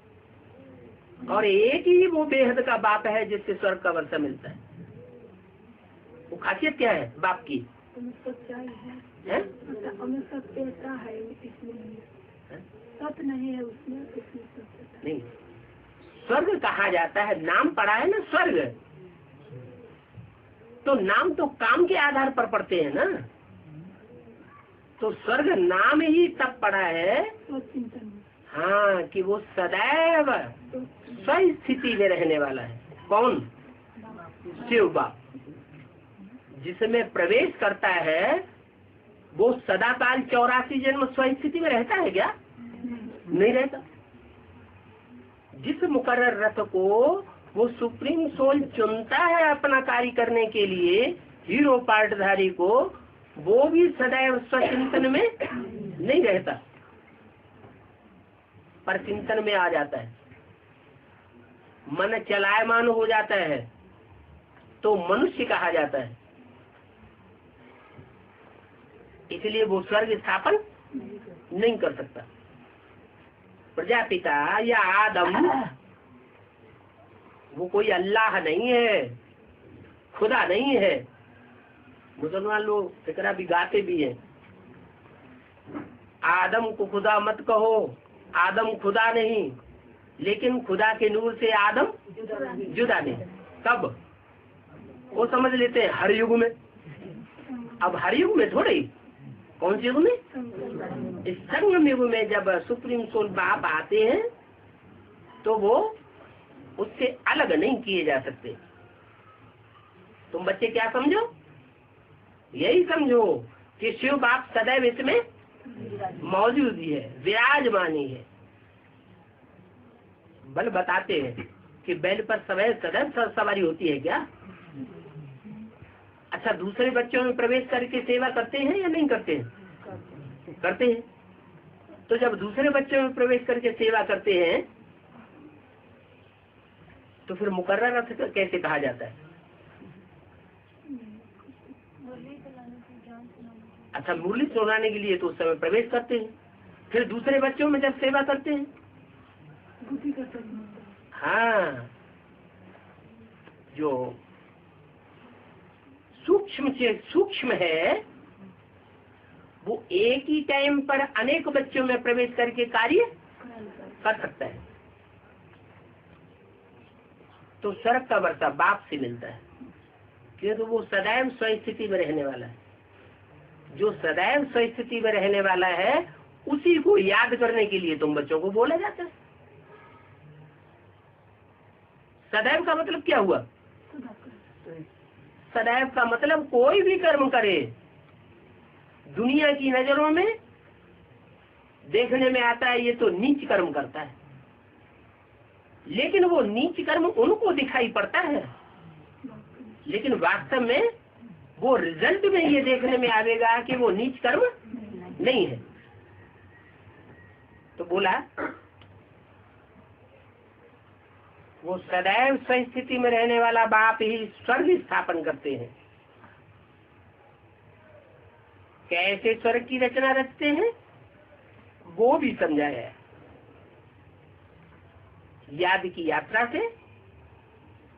और एक ही वो बेहद का बाप है जिससे स्वर्ग का वर्षा मिलता है। वो खासियत क्या है बाप की? है? सत नहीं है उसमें, नहीं, स्वर्ग कहा जाता है। नाम पड़ा है ना स्वर्ग, तो नाम तो काम के आधार पर पढ़ते हैं ना। तो स्वर्ग नाम ही तब पड़ा है हाँ कि वो सदैव स्व स्थिति में रहने वाला है। कौन? शिव बाप। जिसमें प्रवेश करता है वो सदाकाल 84 जन्म स्व स्थिति में रहता है क्या? नहीं रहता। जिस मुकर्रर रथ को वो सुप्रीम सोल चुनता है अपना कार्य करने के लिए, हीरो पार्टधारी को, वो भी सदैव स्वचिंतन में नहीं रहता, पर चिंतन में आ जाता है। मन चलायमान हो जाता है तो मनुष्य कहा जाता है। इसलिए वो स्वर्ग स्थापन नहीं कर सकता। प्रजापिता या आदम वो कोई अल्लाह नहीं है, खुदा नहीं है। मुसलमान लोग एकरा भी गाते भी है, आदम को खुदा मत कहो, आदम खुदा नहीं, लेकिन खुदा के नूर से आदम जुदा नहीं। कब वो समझ लेते हैं हर युग में। अब हर युग में थोड़े, कौन से युग में? इस संगम युग में जब सुप्रीम सोल बाप आते हैं तो वो उससे अलग नहीं किए जा सकते। तुम बच्चे क्या समझो? यही समझो कि शिव बाप सदैव इसमें मौजूद ही है, विराजमानी है। बल बताते हैं कि बैल पर सदैव सवारी होती है क्या? अच्छा, दूसरे बच्चों में प्रवेश करके सेवा करते हैं या नहीं करते हैं? करते हैं। तो जब दूसरे बच्चों में प्रवेश करके सेवा करते हैं तो फिर मुकर्रर रथ कैसे कहा जाता है? अच्छा, मुरली सुनाने के लिए तो उस समय प्रवेश करते हैं। फिर दूसरे बच्चों में जब सेवा करते हैं, हाँ, जो सूक्ष्म से सूक्ष्म है वो एक ही टाइम पर अनेक बच्चों में प्रवेश करके कार्य कर सकता है। तो स्वर्ग का वर्षा बाप से मिलता है, क्योंकि वो सदैव स्वस्थिति में रहने वाला है। जो सदैव स्वस्थिति में रहने वाला है उसी को याद करने के लिए तुम बच्चों को बोला जाता है। सदैव का मतलब क्या हुआ? सदैव का मतलब कोई भी कर्म करे, दुनिया की नजरों में देखने में आता है ये तो नीच कर्म करता है, लेकिन वो नीच कर्म उनको दिखाई पड़ता है, लेकिन वास्तव में वो रिजल्ट में ये देखने में आएगा कि वो नीच कर्म नहीं है। तो बोला वो सदैव स्वस्थिति में रहने वाला बाप ही स्वर्ग स्थापन करते हैं। कैसे स्वर्ग की रचना रचते हैं वो भी समझाया है। याद की यात्रा से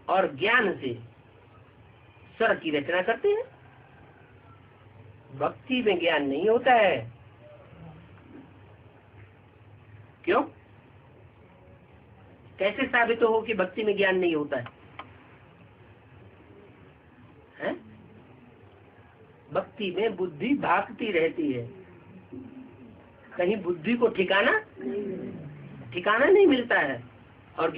और ज्ञान से स्वर्ग की रचना करते हैं। भक्ति में ज्ञान नहीं होता है। क्यों? कैसे साबित हो कि भक्ति में ज्ञान नहीं होता है? भक्ति में बुद्धि भागती रहती है, कहीं बुद्धि को ठिकाना नहीं मिलता है। और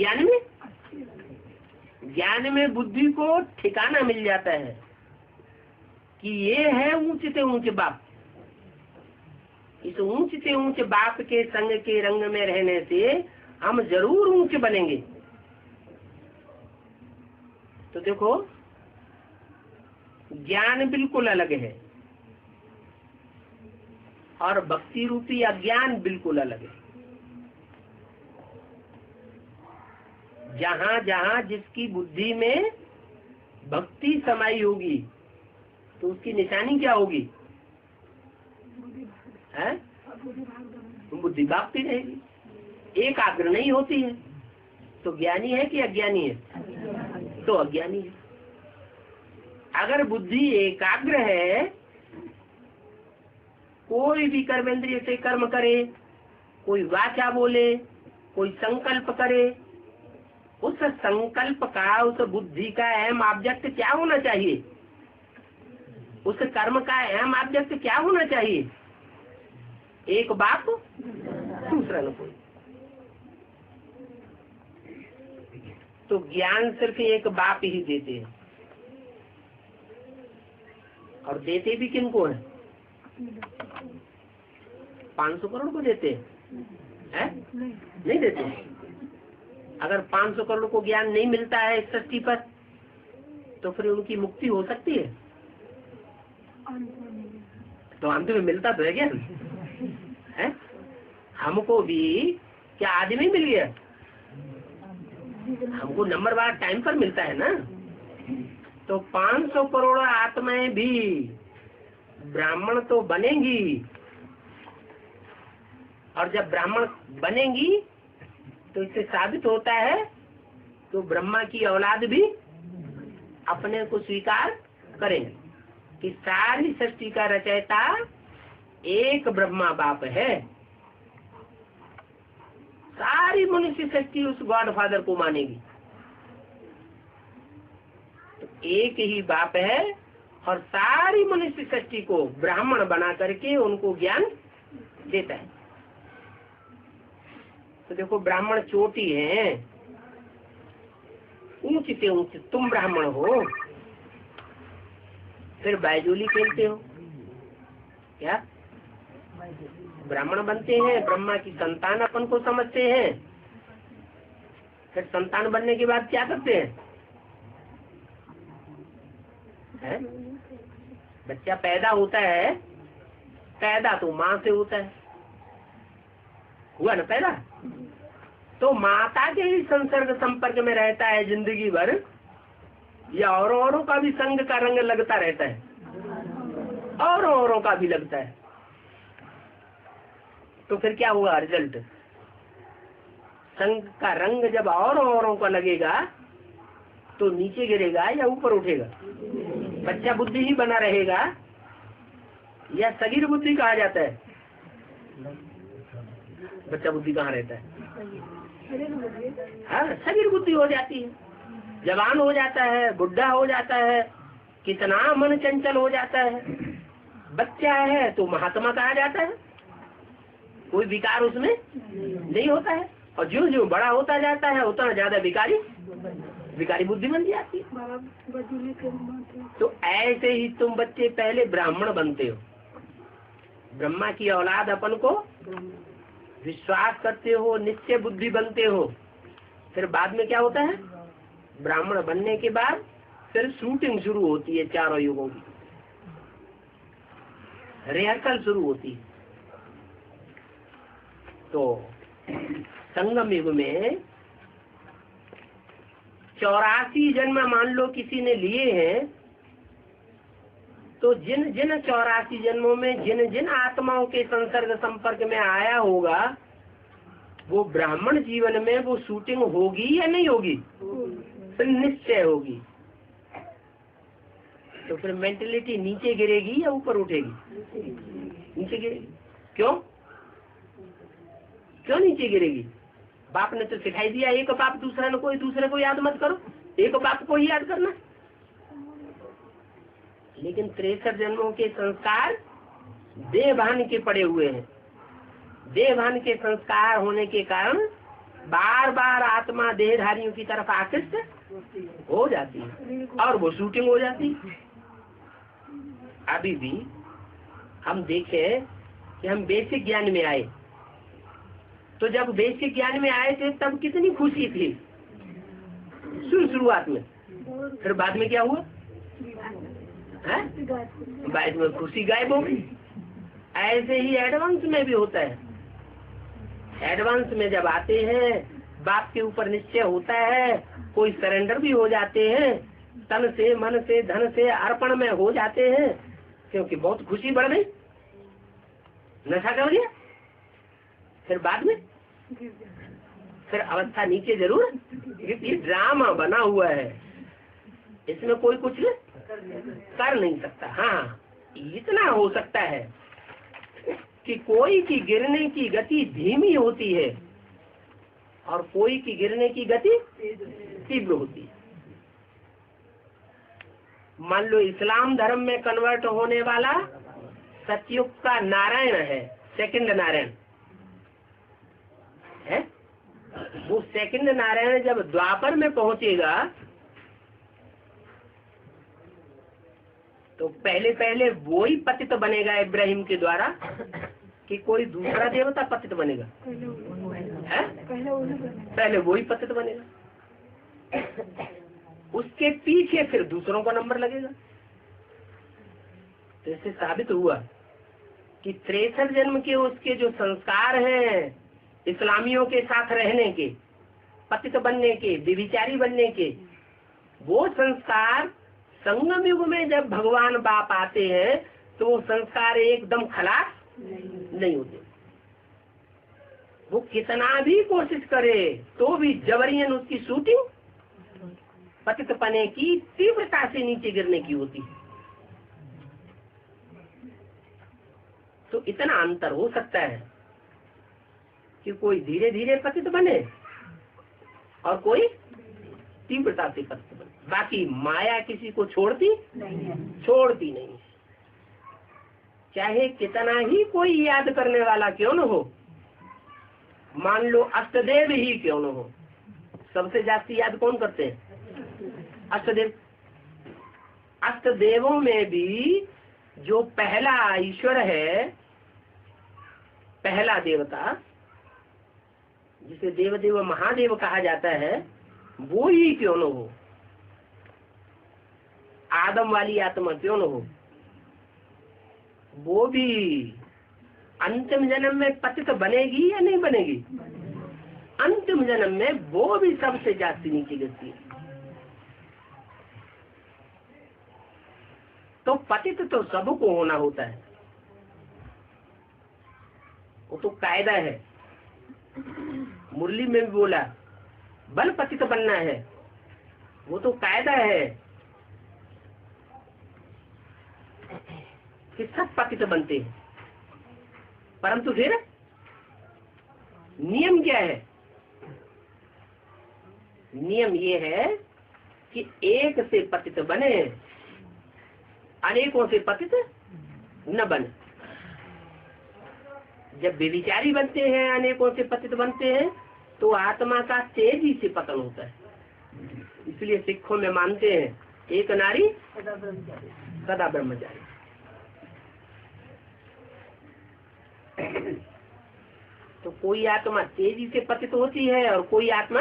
ज्ञान में बुद्धि को ठिकाना मिल जाता है कि ये है ऊंच से ऊंच बाप। इस ऊंच से ऊंच बाप के संग के रंग में रहने से हम जरूर ऊंच बनेंगे। तो देखो, ज्ञान बिल्कुल अलग है और भक्ति रूपी अज्ञान बिल्कुल अलग है। जहाँ जहाँ जिसकी बुद्धि में भक्ति समाई होगी तो उसकी निशानी क्या होगी? है? बुद्धि भागती रहेगी, एकाग्र नहीं होती है। तो ज्ञानी है कि अज्ञानी है? तो अज्ञानी है। अगर बुद्धि एकाग्र है, कोई भी कर्मेंद्रिय से कर्म करे, कोई वाचा बोले, कोई संकल्प करे, उस संकल्प का, उस बुद्धि का अहम ऑब्जेक्ट क्या होना चाहिए? उस कर्म का अहम ऑब्जेक्ट क्या होना चाहिए? एक बाप, दूसरा न कोई। तो ज्ञान सिर्फ एक बाप ही देते हैं, और देते भी किनको है? 500 करोड़ को देते हैं? नहीं देते। अगर 500 करोड़ को ज्ञान नहीं मिलता है इस सृष्टि पर, तो फिर उनकी मुक्ति हो सकती है? तो अंत में मिलता तो है क्या? है? हमको भी क्या आदमी मिल गया? हमको नंबर बार टाइम पर मिलता है ना। तो 500 करोड़ आत्माएं भी ब्राह्मण तो बनेंगी, और जब ब्राह्मण बनेंगी तो इससे साबित होता है तो ब्रह्मा की औलाद भी अपने को स्वीकार करेंगे कि सारी सृष्टि का रचयिता एक ब्रह्मा बाप है। सारी मनुष्य सृष्टि उस गॉड फादर को मानेगी। तो एक ही बाप है और सारी मनुष्य सृष्टि को ब्राह्मण बना करके उनको ज्ञान देता है। तो देखो ब्राह्मण चोटी है, ऊंच से ऊंच तुम ब्राह्मण हो, फिर बायजोली खेलते हो क्या? ब्राह्मण बनते हैं, ब्रह्मा की संतान अपन को समझते हैं, फिर संतान बनने के बाद क्या करते हैं? बच्चा पैदा होता है, पैदा तो माँ से होता है, हुआ ना पैदा, तो माता के ही संसर्ग संपर्क में रहता है जिंदगी भर, या औरों का भी संग का रंग लगता रहता है, औरों का भी लगता है। तो फिर क्या हुआ रिजल्ट? संग का रंग जब औरों का लगेगा तो नीचे गिरेगा या ऊपर उठेगा? बच्चा बुद्धि ही बना रहेगा या सगीर बुद्धि कहा जाता है? बच्चा बुद्धि कहाँ रहता है? हाँ, सगीर बुद्धि हो जाती है, जवान हो जाता है, बुढ़ा हो जाता है, कितना मन चंचल हो जाता है। बच्चा है तो महात्मा कहा जाता है, कोई विकार उसमें नहीं होता है, और जो जो बड़ा होता जाता है उतना ज्यादा विकारी बुद्धि बन जाती है। तो ऐसे ही तुम बच्चे पहले ब्राह्मण बनते हो, ब्रह्मा की औलाद अपन को विश्वास करते हो, निश्चय बुद्धि बनते हो। फिर बाद में क्या होता है? ब्राह्मण बनने के बाद फिर शूटिंग शुरू होती है, चारों युगों की रिहर्सल शुरू होती है। तो संगम युग में 84 जन्म मान लो किसी ने लिए हैं, तो जिन जिन 84 जन्मों में जिन जिन आत्माओं के संसर्ग संपर्क में आया होगा, वो ब्राह्मण जीवन में वो शूटिंग होगी या नहीं होगी? फिर निश्चय होगी। तो फिर मेंटेलिटी नीचे गिरेगी या ऊपर उठेगी? नीचे गिरेगी। क्यों नीचे गिरेगी? बाप ने तो सिखाई दिया, एक बाप दूसरे को याद मत करो, एक बाप को ही याद करना। लेकिन 63 जन्मों के संस्कार देहभान के पड़े हुए हैं। देहभान के संस्कार होने के कारण बार बार आत्मा देहधारियों की तरफ आकृष्ट हो जाती है और वो शूटिंग हो जाती है। अभी भी हम देखें कि हम बेसिक ज्ञान में आए, तो जब बेसिक ज्ञान में आए थे तब कितनी खुशी थी शुरुआत में, फिर बाद में क्या हुआ? बाद में खुशी गायब हो गई। ऐसे ही एडवांस में भी होता है। एडवांस में जब आते हैं, बाप के ऊपर निश्चय होता है, कोई सरेंडर भी हो जाते हैं, तन से मन से धन से अर्पण में हो जाते हैं, क्योंकि बहुत खुशी बढ़ गई, नशा कर लिया। फिर बाद में फिर अवस्था नीचे जरूर, ये ड्रामा बना हुआ है, इसमें कोई कुछ कर नहीं सकता। हाँ, इतना हो सकता है कि कोई की गिरने की गति धीमी होती है और कोई की गिरने की गति तीव्र होती है। मान लो इस्लाम धर्म में कन्वर्ट होने वाला सतयुग का नारायण है, सेकंड नारायण है। वो सेकंड नारायण जब द्वापर में पहुंचेगा तो पहले पहले वो ही पतित बनेगा इब्राहिम के द्वारा, कि कोई दूसरा देवता पतित बनेगा? पहले वो ही पतित बनेगा, उसके पीछे फिर दूसरों का नंबर लगेगा। तो इससे साबित हुआ कि 63 जन्म के उसके जो संस्कार हैं इस्लामियों के साथ रहने के, पतित बनने के, व्यभिचारी बनने के, वो संस्कार संगम युग में जब भगवान बाप आते हैं तो संस्कार एकदम खलास नहीं होते। वो कितना भी कोशिश करे तो भी जबरियन उसकी शूटिंग पतित पने की तीव्रता से नीचे गिरने की होती है। तो इतना अंतर हो सकता है कि कोई धीरे धीरे पतित बने और कोई तीव्रता से पतित बने। बाकी माया किसी को छोड़ती नहीं। चाहे कितना ही कोई याद करने वाला क्यों न हो, मान लो अष्टदेव ही क्यों न हो, सबसे ज्यादा याद कौन करते हैं? अष्टदेव। अष्टदेवों में भी जो पहला ईश्वर है, पहला देवता जिसे देवदेव महादेव कहा जाता है, वो ही क्यों न हो, आदम वाली आत्मा क्यों न हो, वो भी अंतिम जन्म में पतित बनेगी या नहीं बनेगी? अंतिम जन्म में वो भी सबसे ज्यादा नीचे गिरती है। तो पतित तो सबको होना होता है, वो तो कायदा है। मुरली में भी बोला बल पतित बनना है, वो तो कायदा है कि सब पतित बनते हैं। परंतु फिर नियम क्या है? नियम ये है कि एक से पतित बने, अनेकों से पतित न बने। जब व्यभिचारी बनते हैं, अनेकों से पतित बनते हैं, तो आत्मा का तेजी से पतन होता है। इसलिए सिखों में मानते हैं एक नारी सदा ब्रह्मचारी। तो कोई आत्मा तेजी से पतित होती है और कोई आत्मा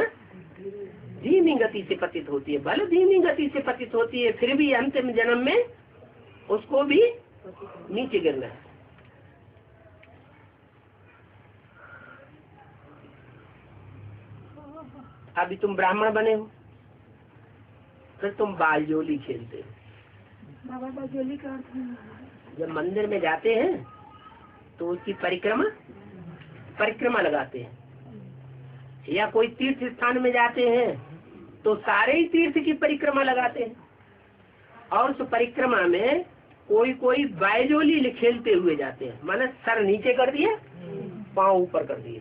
धीमी गति से पतित होती है। भले धीमी गति से पतित होती है, फिर भी अंतिम जन्म में उसको भी नीचे गिरना है। अभी तुम ब्राह्मण बने हो, फिर तुम बालजोली खेलते हो। बाबा बालजोली का अर्थ है? जब मंदिर में जाते हैं तो उसकी परिक्रमा लगाते हैं, या कोई तीर्थ स्थान में जाते हैं तो सारे ही तीर्थ की परिक्रमा लगाते हैं। और उस परिक्रमा में कोई बालजोली खेलते हुए जाते हैं, माने सर नीचे कर दिए, पांव ऊपर कर दिए,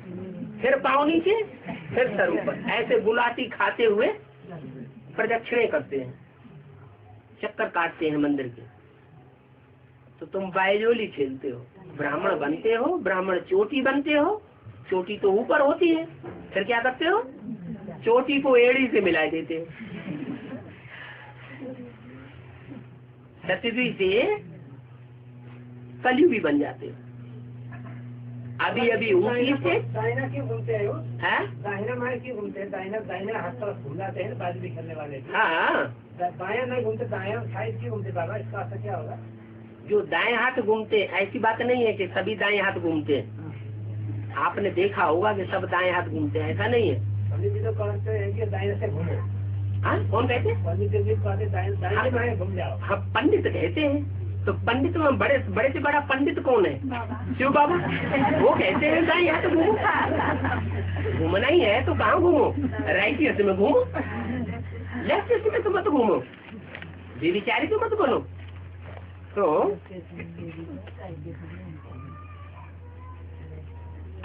फिर पांव नीचे, फिर सर ऊपर, ऐसे गुलाटी खाते हुए प्रदक्षिणे करते हैं, चक्कर काटते हैं मंदिर के। तो तुम बायजोली खेलते हो, ब्राह्मण बनते हो, ब्राह्मण चोटी बनते हो। चोटी तो ऊपर होती है, फिर क्या करते हो? चोटी को एड़ी से मिला देते हो, सतवी से कलयुगी बन जाते हो। अभी ऊँची से दाहिना क्यों घूमते हैं? दाहिना माए क्यों घूमते हैं? दाहिना हाथ तरफ घूम जाते हैं बाजू खेलने वाले। हाँ, बाया नहीं घूमते, दाया साइड क्यों घूमते बाबा? इसका असर क्या होगा? जो दाएं हाथ घूमते, ऐसी बात नहीं है कि सभी दाएं हाथ घूमते हैं। आपने देखा होगा कि सब दाएं हाथ घूमते हैं, ऐसा नहीं है। पंडित जी तो कहते हैं कि दाहिने से घूमो। हाँ, कौन कहते? पंडित जी कहते दाहिने घूम जाओ। हाँ, पंडित कहते हैं। तो पंडित में बड़े से बड़ा पंडित कौन है? शिव बाबा। वो कहते हैं दाएं हाथ घूमो। घूमना ही है तो कहाँ घूमो? राइट ईयर में घूमो, लेफ्ट ईयर में तो मत घूमो, बेविचारी तो मत बनो। तो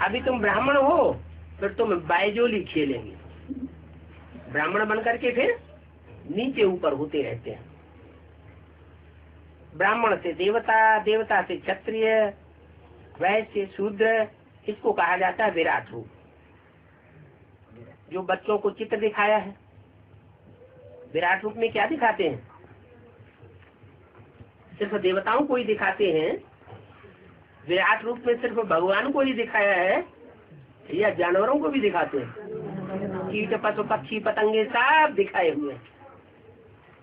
अभी तुम ब्राह्मण हो, फिर तुम बायजोली खेलेंगे। ब्राह्मण बनकर के फिर नीचे ऊपर होते रहते हैं। ब्राह्मण से देवता, देवता से क्षत्रिय, वैश्य, शूद्र, इसको कहा जाता है विराट रूप। जो बच्चों को चित्र दिखाया है, विराट रूप में क्या दिखाते हैं? सिर्फ देवताओं को ही दिखाते हैं। विराट रूप में सिर्फ भगवान को ही दिखाया है या जानवरों को भी दिखाते हैं? कीट, पशु, पक्षी, पतंगे सब दिखाए हुए।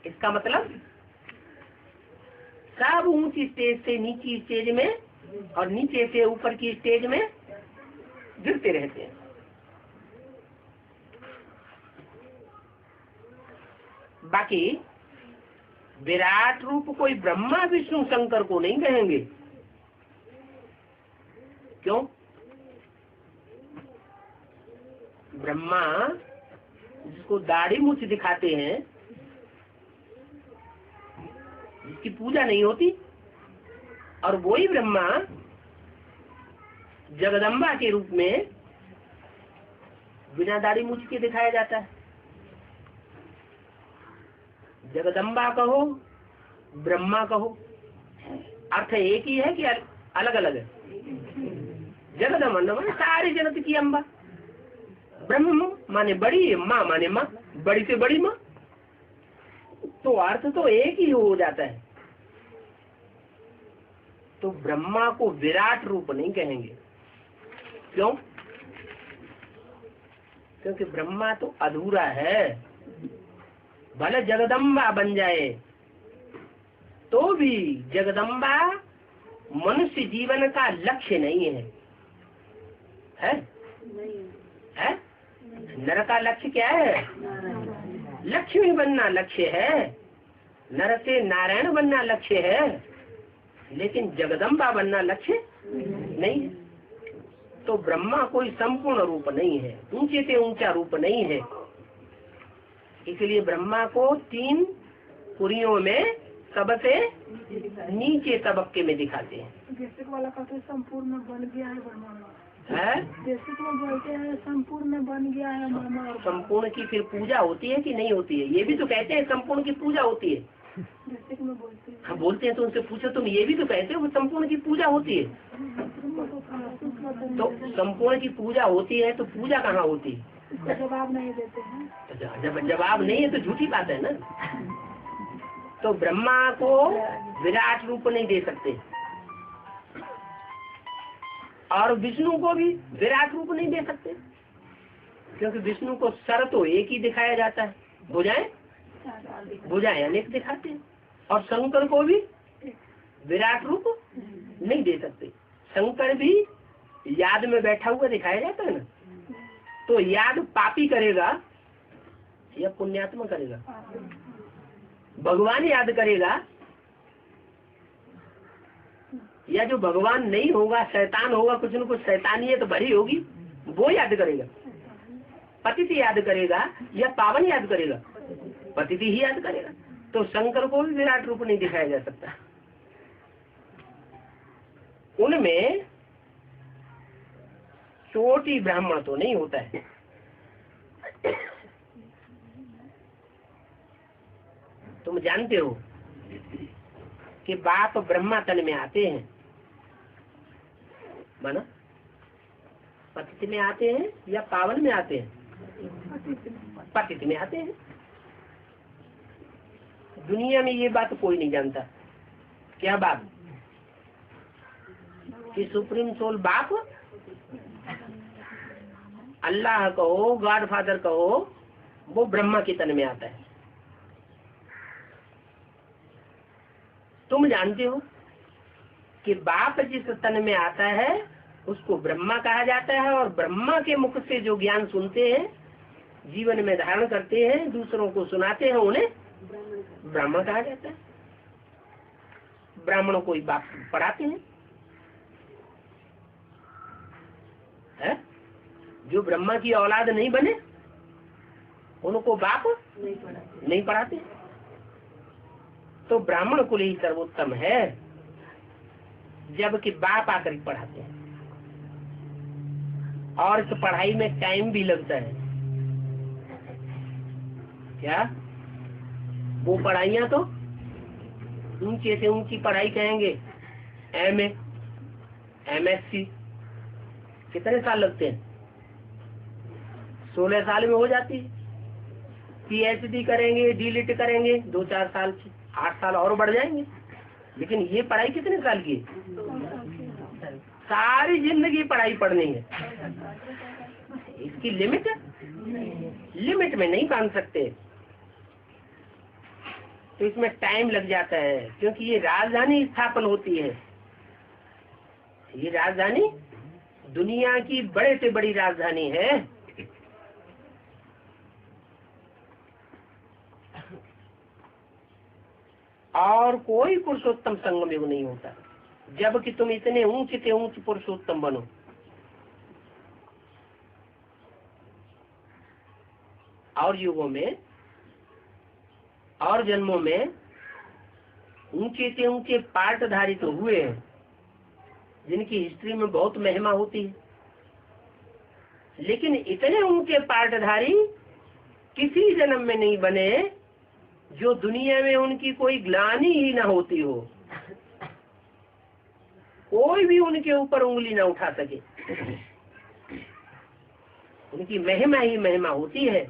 इसका मतलब सब ऊंची स्टेज से नीची स्टेज में और नीचे से ऊपर की स्टेज में गिरते रहते हैं। बाकी विराट रूप कोई ब्रह्मा विष्णु शंकर को नहीं कहेंगे। क्यों? ब्रह्मा जिसको दाढ़ी मूछ दिखाते हैं, जिसकी पूजा नहीं होती, और वही ब्रह्मा जगदम्बा के रूप में बिना दाढ़ी मूछ के दिखाया जाता है। जगदम्बा कहो, ब्रह्मा कहो, अर्थ एक ही है कि अलग अलग है? जगदम्बा माने सारी जगत की अम्बा, ब्रह्म माने बड़ी, माँ माने माँ, बड़ी से बड़ी माँ, तो अर्थ तो एक ही हो जाता है। तो ब्रह्मा को विराट रूप नहीं कहेंगे। क्यों? क्योंकि ब्रह्मा तो अधूरा है। भले जगदम्बा बन जाए तो भी जगदम्बा मनुष्य जीवन का लक्ष्य नहीं है। है? है? नर का लक्ष्य क्या है? लक्ष्मी बनना लक्ष्य है, नर से नारायण बनना लक्ष्य है, लेकिन जगदम्बा बनना लक्ष्य नहीं है। तो ब्रह्मा कोई संपूर्ण रूप नहीं है, ऊंचे से ऊंचा रूप नहीं है। इसलिए ब्रह्मा को 3 पुरियों में सबसे नीचे तबक्के में दिखाते हैं। बेसिक वाला कहते हैं संपूर्ण बन गया है ब्रह्मा। है? बेसिक में बोलते हैं संपूर्ण बन गया है ब्रह्मा। संपूर्ण की फिर पूजा होती है कि नहीं होती है? ये भी तो कहते हैं संपूर्ण की पूजा होती है। बेसिक में बोलते हैं। हम बोलते हैं तो उनसे पूछो, तुम ये भी तो कहते हो संपूर्ण की पूजा होती है। तो संपूर्ण की पूजा होती है तो पूजा कहाँ होती है? जवाब नहीं देते हैं। तो जब जवाब नहीं है तो झूठी बात है ना। तो ब्रह्मा को विराट रूप नहीं दे सकते, और विष्णु को भी विराट रूप नहीं दे सकते, क्योंकि विष्णु को सर तो एक ही दिखाया जाता है, भुजाएं अनेक दिखाते हैं। और शंकर को भी विराट रूप नहीं दे सकते। शंकर भी याद में बैठा हुआ दिखाया जाता है ना। तो याद पापी करेगा या पुण्यात्मा करेगा? भगवान याद करेगा या जो भगवान नहीं होगा, शैतान होगा, कुछ न कुछ शैतानियत भरी होगी, वो याद करेगा? पतित याद करेगा या पावन याद करेगा? पतित ही याद करेगा। तो शंकर को भी विराट रूप नहीं दिखाया जा सकता। उनमें चोटी ब्राह्मण तो नहीं होता है। तुम जानते हो कि बाप ब्रह्मा तन में आते हैं, माना पतित में आते हैं या पावन में आते हैं? पतित में आते हैं। दुनिया में ये बात कोई नहीं जानता। क्या बात? कि सुप्रीम सोल बाप, अल्लाह कहो, गॉड फादर कहो, वो ब्रह्मा के तन में आता है। तुम जानते हो कि बाप जिस तन में आता है उसको ब्रह्मा कहा जाता है, और ब्रह्मा के मुख से जो ज्ञान सुनते हैं, जीवन में धारण करते हैं, दूसरों को सुनाते हैं, उन्हें ब्राह्मण कहा जाता है। ब्राह्मणों को ही बाप पढ़ाते हैं। है? जो ब्रह्मा की औलाद नहीं बने उनको बाप नहीं पढ़ाते। तो ब्राह्मण कुल ही सर्वोत्तम है, जबकि बाप आकर पढ़ाते हैं। और इस पढ़ाई में टाइम भी लगता है। क्या? वो पढ़ाइयाँ तो ऊंचे से ऊंची पढ़ाई कहेंगे, MA, MSc, कितने साल लगते हैं? 16 साल में हो जाती है। PhD करेंगे, DLiT करेंगे, 2-4 साल, 8 साल और बढ़ जाएंगे। लेकिन ये पढ़ाई कितने साल की है? सारी जिंदगी पढ़ाई पढ़नी है। इसकी लिमिट है? लिमिट में नहीं बांध सकते। तो इसमें टाइम लग जाता है, क्योंकि ये राजधानी स्थापन होती है। ये राजधानी दुनिया की बड़े से बड़ी राजधानी है। और कोई पुरुषोत्तम संगम युग नहीं होता जबकि तुम इतने ऊंचे से ऊंच पुरुषोत्तम बनो। और युगों में और जन्मों में ऊंचे से ऊंचे पार्टधारी तो हुए हैं जिनकी हिस्ट्री में बहुत महिमा होती है, लेकिन इतने ऊंचे पार्टधारी किसी जन्म में नहीं बने जो दुनिया में उनकी कोई ग्लानि ही ना होती हो, कोई भी उनके ऊपर उंगली ना उठा सके। उनकी महिमा ही महिमा होती है।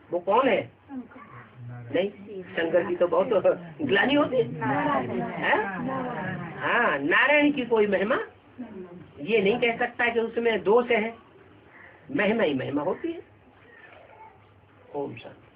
वो कौन है? नहीं, शंकर की तो बहुत ग्लानि होती है। हाँ, नारायण की कोई महिमा ये नहीं कह सकता कि उसमें दोष है, महिमा ही महिमा होती है। ओम शांति।